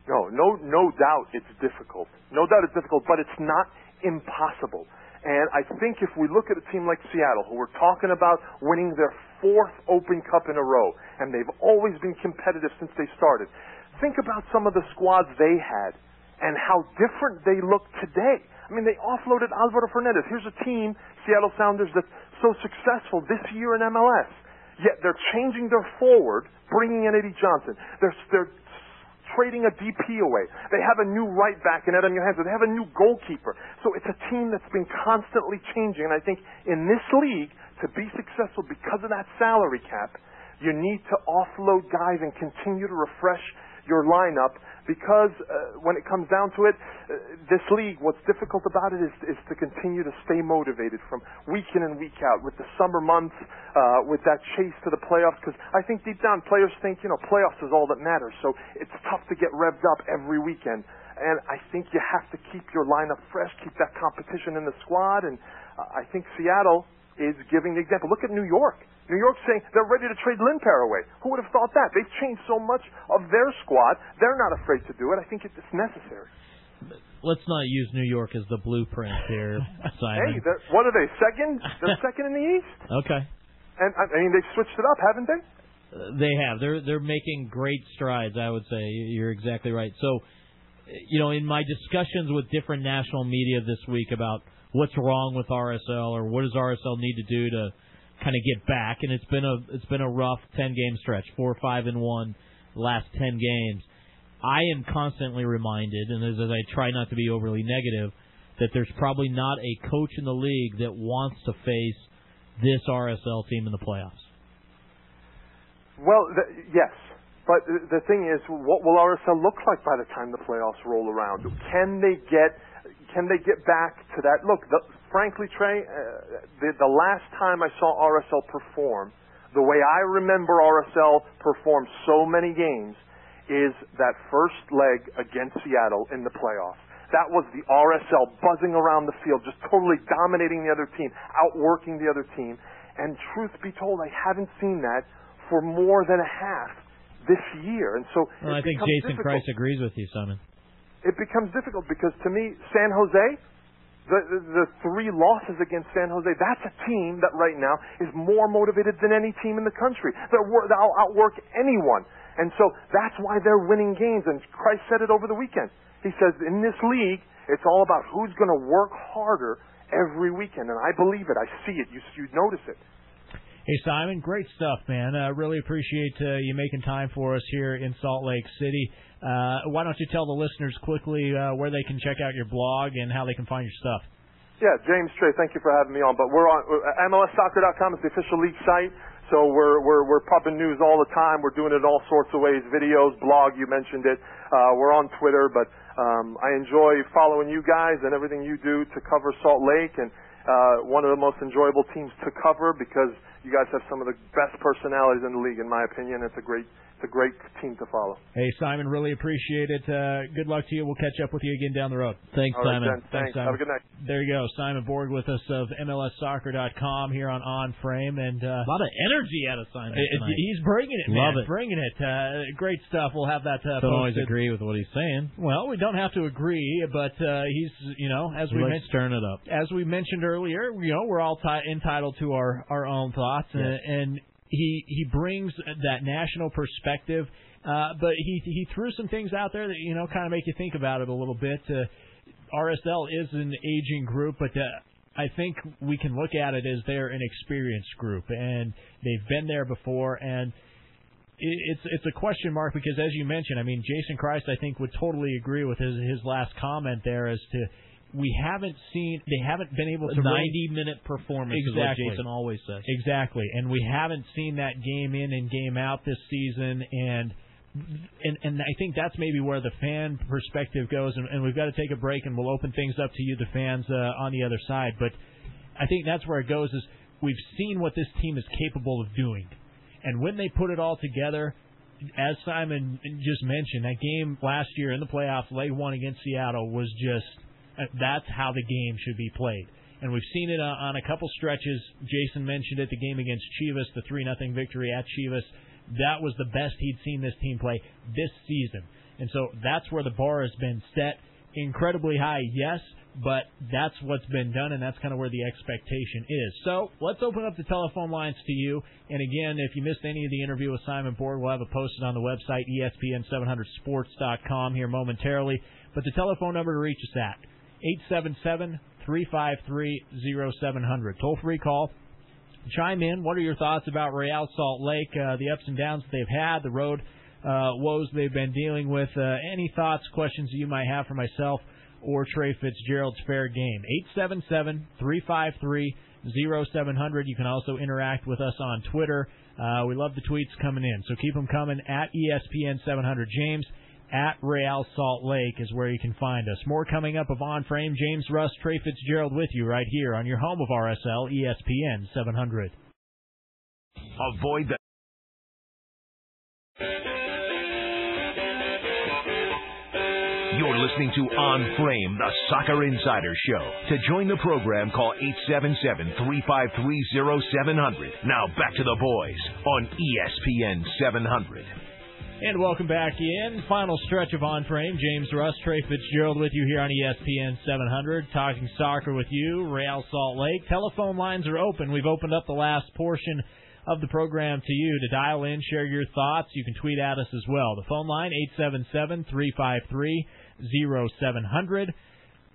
No doubt it's difficult. No doubt it's difficult, but it's not impossible. And I think if we look at a team like Seattle, who we're talking about winning their 4th Open Cup in a row, and they've always been competitive since they started, think about some of the squads they had and how different they look today. I mean, they offloaded Alvaro Fernandez. Here's a team, Seattle Sounders, that's so successful this year in MLS. Yet they're changing their forward, bringing in Eddie Johnson. They're trading a DP away. They have a new right back in Adam Johansson. They have a new goalkeeper. So it's a team that's been constantly changing. And I think in this league, to be successful because of that salary cap, you need to offload guys and continue to refresh your lineup, because when it comes down to it, this league, what's difficult about it is to continue to stay motivated from week in and week out with the summer months, with that chase to the playoffs, because I think deep down players think, playoffs is all that matters. So it's tough to get revved up every weekend. And I think you have to keep your lineup fresh, keep that competition in the squad. And I think Seattle is giving the example. Look at New York. New York's saying they're ready to trade Limpar away. Who would have thought that? They've changed so much of their squad. They're not afraid to do it. I think it's necessary. Let's not use New York as the blueprint here, Simon. Hey, what are they, second? They're second in the East. Okay. And, I mean, they've switched it up, haven't they? They have. They're making great strides, I would say. You're exactly right. So, in my discussions with different national media this week about what's wrong with RSL or what does RSL need to do to kind of get back, and it's been a rough 10-game stretch, 4-5-1 last 10 games. I am constantly reminded, and as I try not to be overly negative, that there's probably not a coach in the league that wants to face this RSL team in the playoffs. Well, yes. But the thing is, what will RSL look like by the time the playoffs roll around? Can they get back to that? Look, frankly, Trey, the last time I saw RSL perform, the way I remember RSL perform so many games, is that first leg against Seattle in the playoffs. That was the RSL buzzing around the field, just totally dominating the other team, outworking the other team. And truth be told, I haven't seen that for more than a half this year. And so I think Jason Kreis agrees with you, Simon. It becomes difficult because, to me, San Jose, the 3 losses against San Jose, that's a team that right now is more motivated than any team in the country. They'll outwork anyone. And so that's why they're winning games. And Kreis said it over the weekend. He says, in this league, it's all about who's going to work harder every weekend. And I believe it. I see it. You notice it. Hey, Simon, great stuff, man. Really appreciate you making time for us here in Salt Lake City. Why don't you tell the listeners quickly where they can check out your blog and how they can find your stuff? Yeah, James, Trey, thank you for having me on. But we're on MLSsoccer.com is the official league site. So we're pumping news all the time. We're doing it all sorts of ways, videos, blog, you mentioned it. We're on Twitter, but I enjoy following you guys and everything you do to cover Salt Lake, and one of the most enjoyable teams to cover because you guys have some of the best personalities in the league, in my opinion. It's a great team to follow. Hey, Simon, really appreciate it. Good luck to you. We'll catch up with you again down the road. Thanks, all right, Simon. Thanks, Simon. Have a good night. There you go. Simon Borg with us of MLSsoccer.com here on Frame. And a lot of energy out of Simon tonight. He's bringing it, man. Love it. Bringing it. Great stuff. We'll have that Don't always agree with what he's saying. Well, we don't have to agree, but he's, as we mentioned, stirring it up. As we mentioned earlier, we're all entitled to our own thoughts, yes. and he brings that national perspective. But he threw some things out there that, kind of make you think about it a little bit. RSL is an aging group, but I think we can look at it as they're an experienced group, and they've been there before. And it's a question mark because, as you mentioned, Jason Kreis, I think, would totally agree with his last comment there as to they haven't been able to 90-minute performance exactly. is what Jason always says. Exactly, and we haven't seen that game in and game out this season, and and I think that's maybe where the fan perspective goes, and we've got to take a break, and we'll open things up to you, the fans, on the other side. But I think that's where it goes is we've seen what this team is capable of doing. And when they put it all together, as Simon just mentioned, that game last year in the playoffs, leg one against Seattle, was just that's how the game should be played. And we've seen it on a couple stretches. Jason mentioned it, the game against Chivas, the 3-0 victory at Chivas. That was the best he'd seen this team play this season. And so that's where the bar has been set incredibly high, yes, but that's what's been done, and that's kind of where the expectation is. So let's open up the telephone lines to you. And again, if you missed any of the interview with Simon Borg, we'll have it posted on the website, ESPN700sports.com here momentarily. But the telephone number to reach us at 877-353-0700. Toll-free call. Chime in. What are your thoughts about Real Salt Lake, the ups and downs that they've had, the road woes they've been dealing with? Any thoughts, questions you might have for myself or Trey Fitz-Gerald's fair game? 877-353-0700. You can also interact with us on Twitter. We love the tweets coming in, so keep them coming at ESPN 700. James at Real Salt Lake is where you can find us. More coming up of On Frame. James Russ, Trey Fitz-Gerald with you right here on your home of RSL, ESPN 700. Avoid the... You're listening to On Frame, the Soccer Insider Show. To join the program, call 877-353-0700. Now back to the boys on ESPN 700. And welcome back in. Final stretch of On Frame. James Russ, Trey Fitz-Gerald with you here on ESPN 700, talking soccer with you, Real Salt Lake. Telephone lines are open. We've opened up the last portion of the program to you to dial in, share your thoughts. You can tweet at us as well. The phone line, 877-353-0700,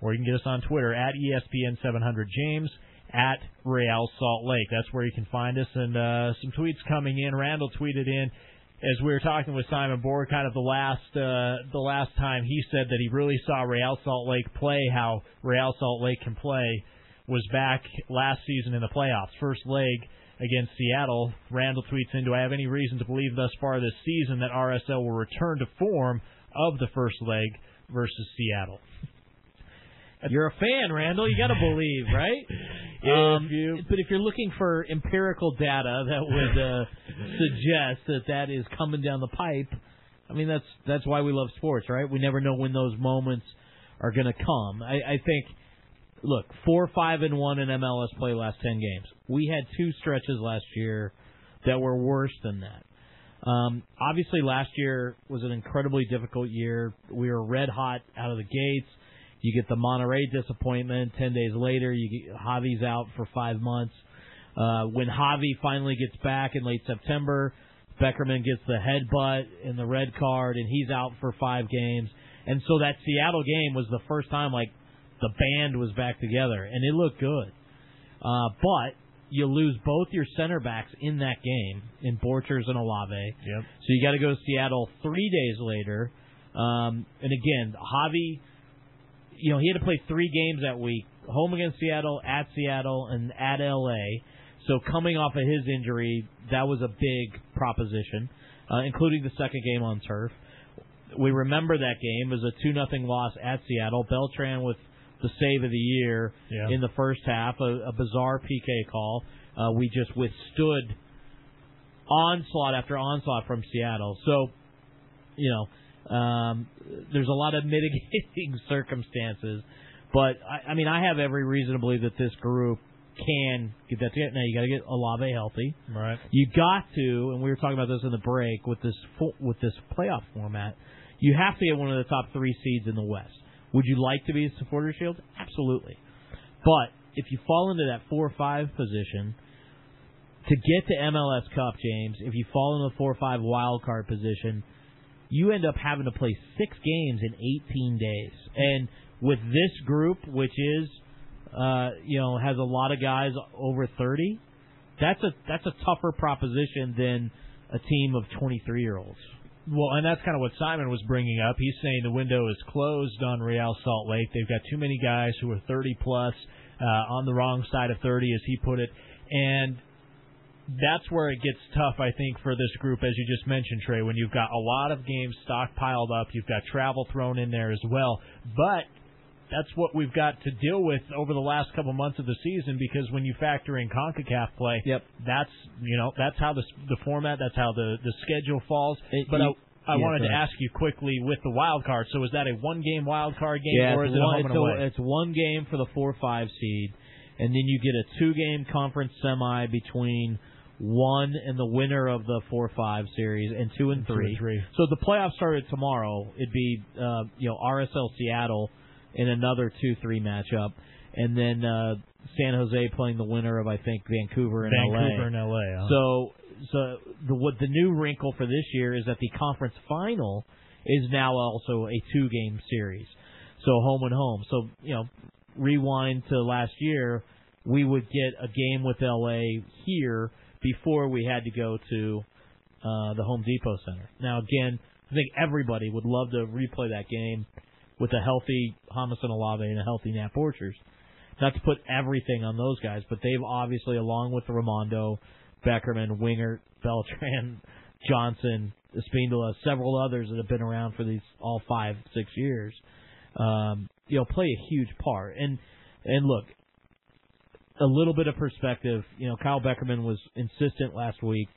or you can get us on Twitter at ESPN 700 James, at Real Salt Lake. That's where you can find us. And some tweets coming in. Randall tweeted in, as we were talking with Simon Borg, kind of the last time he said that he really saw Real Salt Lake play how Real Salt Lake can play was back last season in the playoffs. First leg against Seattle. Randall tweets in, do I have any reason to believe thus far this season that RSL will return to form of the first leg versus Seattle? You're a fan, Randall. You got to believe, right? But if you're looking for empirical data that would suggest that is coming down the pipe, I mean, that's why we love sports, right? We never know when those moments are going to come. I think, look, 4-5-1 in MLS play last 10 games. We had two stretches last year that were worse than that. Obviously, last year was an incredibly difficult year. We were red hot out of the gates. You get the Monterrey disappointment. 10 days later, you get Javi's out for 5 months. When Javi finally gets back in late September, Beckerman gets the headbutt and the red card, and he's out for 5 games. And so that Seattle game was the first time, like, the band was back together, and it looked good. But you lose both your center backs in that game, in Borchers and Olave. Yep. So you got to go to Seattle 3 days later. And again, Javi, he had to play 3 games that week, home against Seattle, and at L.A. So coming off of his injury, that was a big proposition, including the second game on turf. We remember that game. It was a 2-0 loss at Seattle. Beltran with the save of the year in the first half, a bizarre PK call. We just withstood onslaught after onslaught from Seattle. So, there's a lot of mitigating circumstances. But, I have every reason to believe that this group can get that together. Now, you got to get Olave healthy. Right. You got to, and we were talking about this in the break, with this playoff format, you have to get one of the top 3 seeds in the West. Would you like to be a Supporters' Shield? Absolutely. But if you fall into that 4 or 5 position, to get to MLS Cup, James, if you fall into the 4 or 5 wild card position, you end up having to play 6 games in 18 days. And with this group, which is, has a lot of guys over 30, that's a tougher proposition than a team of 23-year-olds. Well, and that's kind of what Simon was bringing up. He's saying the window is closed on Real Salt Lake. They've got too many guys who are 30-plus, on the wrong side of 30, as he put it. And that's where it gets tough, I think, for this group, as you just mentioned, Trey, when you've got a lot of games stockpiled up, you've got travel thrown in there as well. But that's what we've got to deal with over the last couple months of the season, because when you factor in CONCACAF play, that's how the format, that's how the schedule falls. I wanted to ask you quickly with the wild card. So is that a one-game wild card game, or is it a home and away? It's one game for the 4-5 seed, and then you get a two-game conference semi between one and the winner of the 4-5 series, and 2 and 3. So the playoffs started tomorrow. It'd be RSL Seattle in another 2-3 matchup, and then San Jose playing the winner of, I think, Vancouver and LA. So the new wrinkle for this year is that the conference final is now also a two-game series, so home and home. So rewind to last year, we would get a game with LA here before we had to go to the Home Depot Center. Now, again, I think everybody would love to replay that game with a healthy James Olave and a healthy Nat Borchers. Not to put everything on those guys, but they've obviously, along with Raimondo, Beckerman, Wingert, Beltran, Johnson, Espindola, several others that have been around for these all 5-6 years, play a huge part. And look, a little bit of perspective. Kyle Beckerman was insistent last week,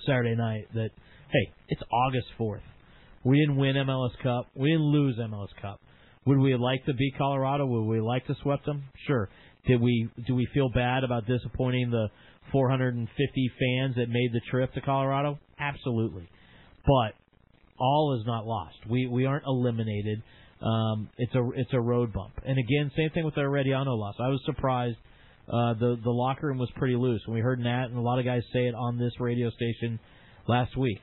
Saturday night, that hey, it's August 4th. We didn't win MLS Cup. We didn't lose MLS Cup. Would we have liked to beat Colorado? Would we like to swept them? Sure. Do we feel bad about disappointing the 450 fans that made the trip to Colorado? Absolutely. But all is not lost. We aren't eliminated. It's a road bump. And again, same thing with the Herediano loss. I was surprised. The locker room was pretty loose. And we heard Nat and a lot of guys say it on this radio station last week.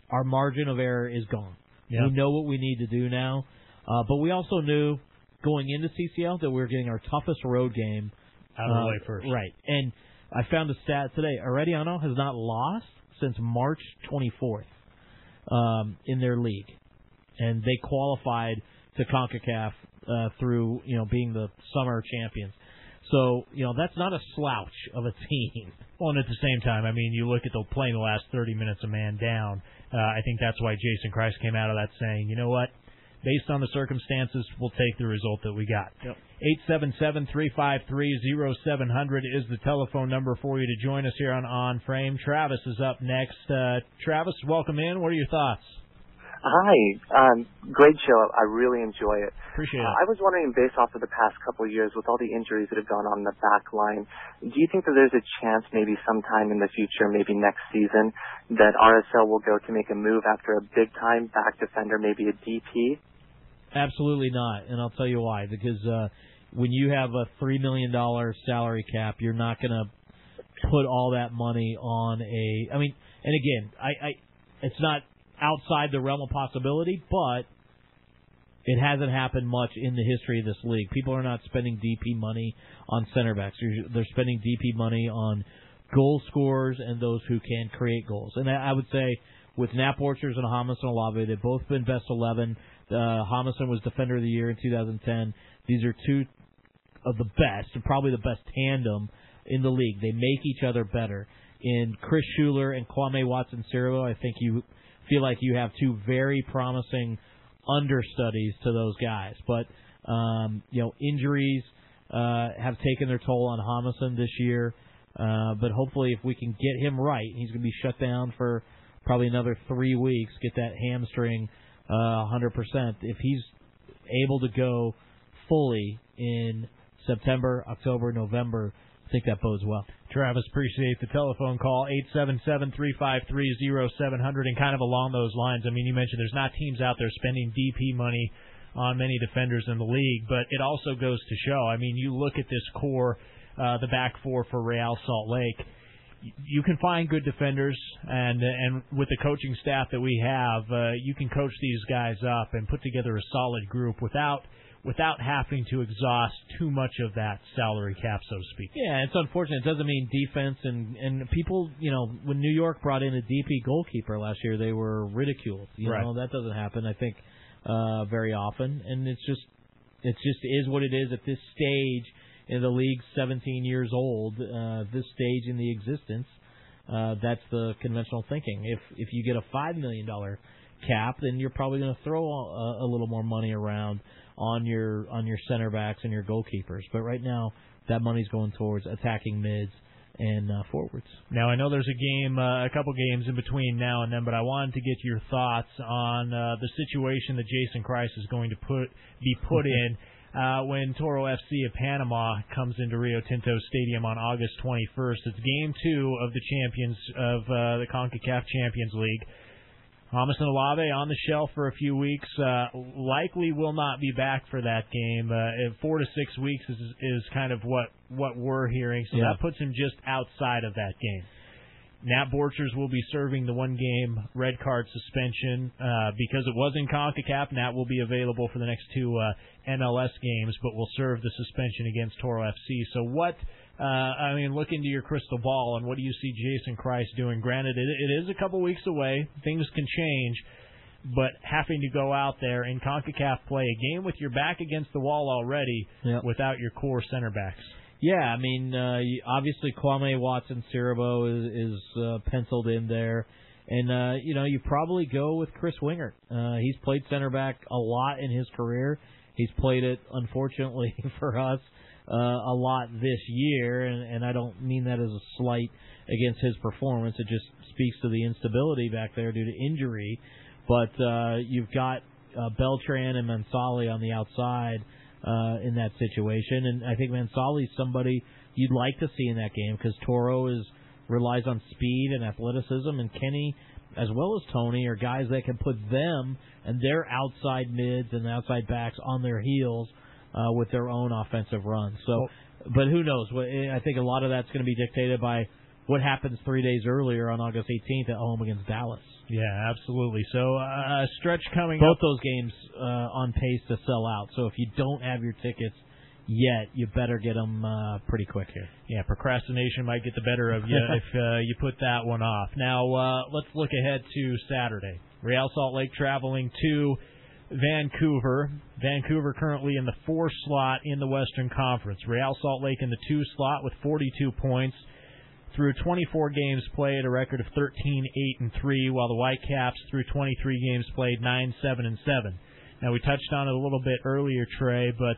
Our margin of error is gone. Yeah. We know what we need to do now. But we also knew going into CCL that we were getting our toughest road game out of the way first. Right. And I found a stat today. Herediano has not lost since March 24th in their league. And they qualified to CONCACAF through, being the summer champions. So, that's not a slouch of a team. Well, and at the same time, you look at the playing the last 30 minutes a man down. I think that's why Jason Kreis came out of that saying, you know what? Based on the circumstances, we'll take the result that we got. Yep. 877-353-0700 is the telephone number for you to join us here on Frame. Travis is up next. Travis, welcome in. What are your thoughts? Hi. Great show. I really enjoy it. Appreciate it. I was wondering, based off of the past couple of years, with all the injuries that have gone on the back line, do you think that there's a chance maybe sometime in the future, maybe next season, that RSL will go to make a move after a big-time back defender, maybe a DP? Absolutely not, and I'll tell you why. Because when you have a $3 million salary cap, you're not going to put all that money on a... and again, it's not outside the realm of possibility, but it hasn't happened much in the history of this league. People are not spending DP money on center backs. They're spending DP money on goal scorers and those who can create goals. And I would say with Nat Borchers and James Olave, they've both been best 11. Jameson was Defender of the Year in 2010. These are two of the best, and probably the best tandem in the league. They make each other better. In Chris Schuler and Kwame Watson-Cirillo, I think you feel like you have two very promising understudies to those guys. But, injuries have taken their toll on Jameson this year. But hopefully if we can get him right, he's going to be shut down for probably another 3 weeks, get that hamstring 100%. If he's able to go fully in September, October, November, I think that bodes well. Travis, appreciate the telephone call, 877-353-0700, and kind of along those lines, you mentioned there's not teams out there spending DP money on many defenders in the league, but it also goes to show, you look at this core, the back four for Real Salt Lake, you can find good defenders, and with the coaching staff that we have, you can coach these guys up and put together a solid group without having to exhaust too much of that salary cap, so to speak. Yeah, it's unfortunate. It doesn't mean defense and people, when New York brought in a DP goalkeeper last year, they were ridiculed. Right. That doesn't happen, I think, very often, and it just is what it is at this stage in the league's 17 years old, this stage in the existence, that's the conventional thinking. If you get a $5 million cap, then you're probably going to throw a little more money around on your center backs and your goalkeepers. But right now, that money's going towards attacking mids and forwards. Now, I know there's a couple games in between now and then, but I wanted to get your thoughts on the situation that Jason Kreis is going to be put in when Toro FC of Panama comes into Rio Tinto Stadium on August 21st. It's Game 2 of the champions of the CONCACAF Champions League. Thomas and Olave on the shelf for a few weeks. Likely will not be back for that game. 4 to 6 weeks is kind of what we're hearing, so that puts him just outside of that game. Nat Borchers will be serving the one-game red card suspension because it was in CONCACAF. Nat will be available for the next 2 MLS games, but will serve the suspension against Toro FC. So look into your crystal ball, and what do you see Jason Kreis doing? Granted, it is a couple weeks away. Things can change, but having to go out there in CONCACAF play a game with your back against the wall already without your core center backs. Yeah, obviously Kwame Watson-Siriboe is penciled in there. And, you probably go with Chris Wingert. He's played center back a lot in his career. He's played it, unfortunately for us, a lot this year. And I don't mean that as a slight against his performance. It just speaks to the instability back there due to injury. But you've got Beltran and Mansali on the outside in that situation. And I think Mansali's somebody you'd like to see in that game because Toro relies on speed and athleticism, and Kenny, as well as Tony, are guys that can put them and their outside mids and outside backs on their heels with their own offensive runs. So, but who knows? I think a lot of that's going to be dictated by what happens 3 days earlier on August 18th at home against Dallas. Yeah, absolutely. So a stretch coming up. Both up. those games on pace to sell out. So if you don't have your tickets yet, you better get them pretty quick here. Yeah, procrastination might get the better of you if you put that one off. Now, let's look ahead to Saturday. Real Salt Lake traveling to Vancouver. Vancouver currently in the 4 slot in the Western Conference. Real Salt Lake in the 2 slot with 42 points. Through 24 games played, a record of 13-8-3, while the Whitecaps, through 23 games played, 9-7-7. Now, we touched on it a little bit earlier, Trey, but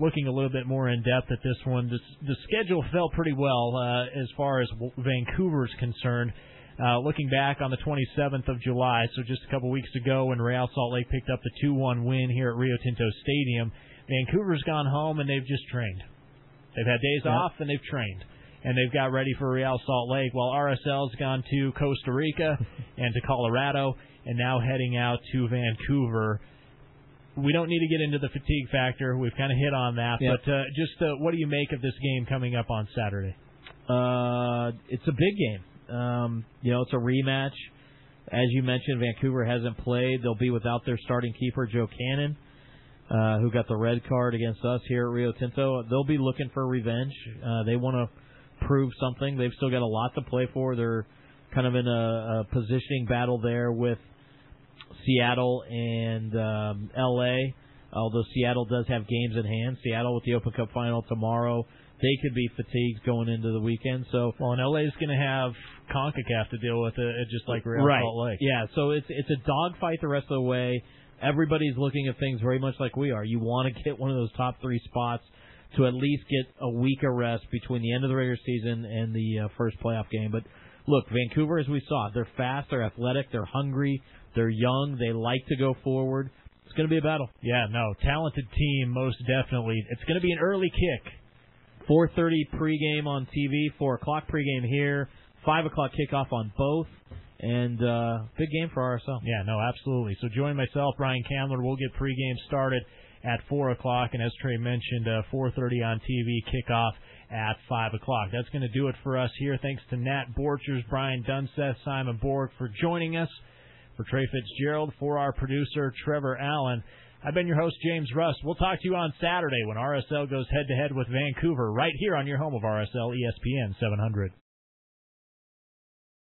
looking a little bit more in depth at this one, the schedule fell pretty well as far as Vancouver's concerned. Looking back on the 27th of July, so just a couple weeks ago when Real Salt Lake picked up the 2-1 win here at Rio Tinto Stadium, Vancouver's gone home and they've just trained. They've had days off and they've trained. And they've got ready for Real Salt Lake, while RSL's gone to Costa Rica and to Colorado, and now heading out to Vancouver. We don't need to get into the fatigue factor. We've kind of hit on that. But just what do you make of this game coming up on Saturday? It's a big game. It's a rematch. As you mentioned, Vancouver hasn't played. They'll be without their starting keeper, Joe Cannon, who got the red card against us here at Rio Tinto. They'll be looking for revenge. They want to prove something. They've still got a lot to play for. They're kind of in a positioning battle there with Seattle and L.A., although Seattle does have games in hand. Seattle with the Open Cup final tomorrow. They could be fatigued going into the weekend. And L.A. is going to have CONCACAF to deal with it, just like Real Salt Lake. Yeah, so it's a dogfight the rest of the way. Everybody's looking at things very much like we are. You want to get one of those top 3 spots to at least get a week of rest between the end of the regular season and the first playoff game. But look, Vancouver, as we saw, they're fast, they're athletic, they're hungry, they're young, they like to go forward. It's going to be a battle. Yeah, talented team, most definitely. It's going to be an early kick. 4:30 pregame on TV, 4 o'clock pregame here, 5 o'clock kickoff on both. And big game for RSL. Yeah, absolutely. So join myself, Brian Kamler. We'll get pregame started at 4 o'clock, and as Trey mentioned, 4:30 on TV, kickoff at 5 o'clock. That's going to do it for us here. Thanks to Nat Borchers, Brian Dunseth, Simon Borg for joining us. For Trey Fitz-Gerald, for our producer, Trevor Allen, I've been your host, James Rust. We'll talk to you on Saturday when RSL goes head-to-head with Vancouver right here on your home of RSL, ESPN 700.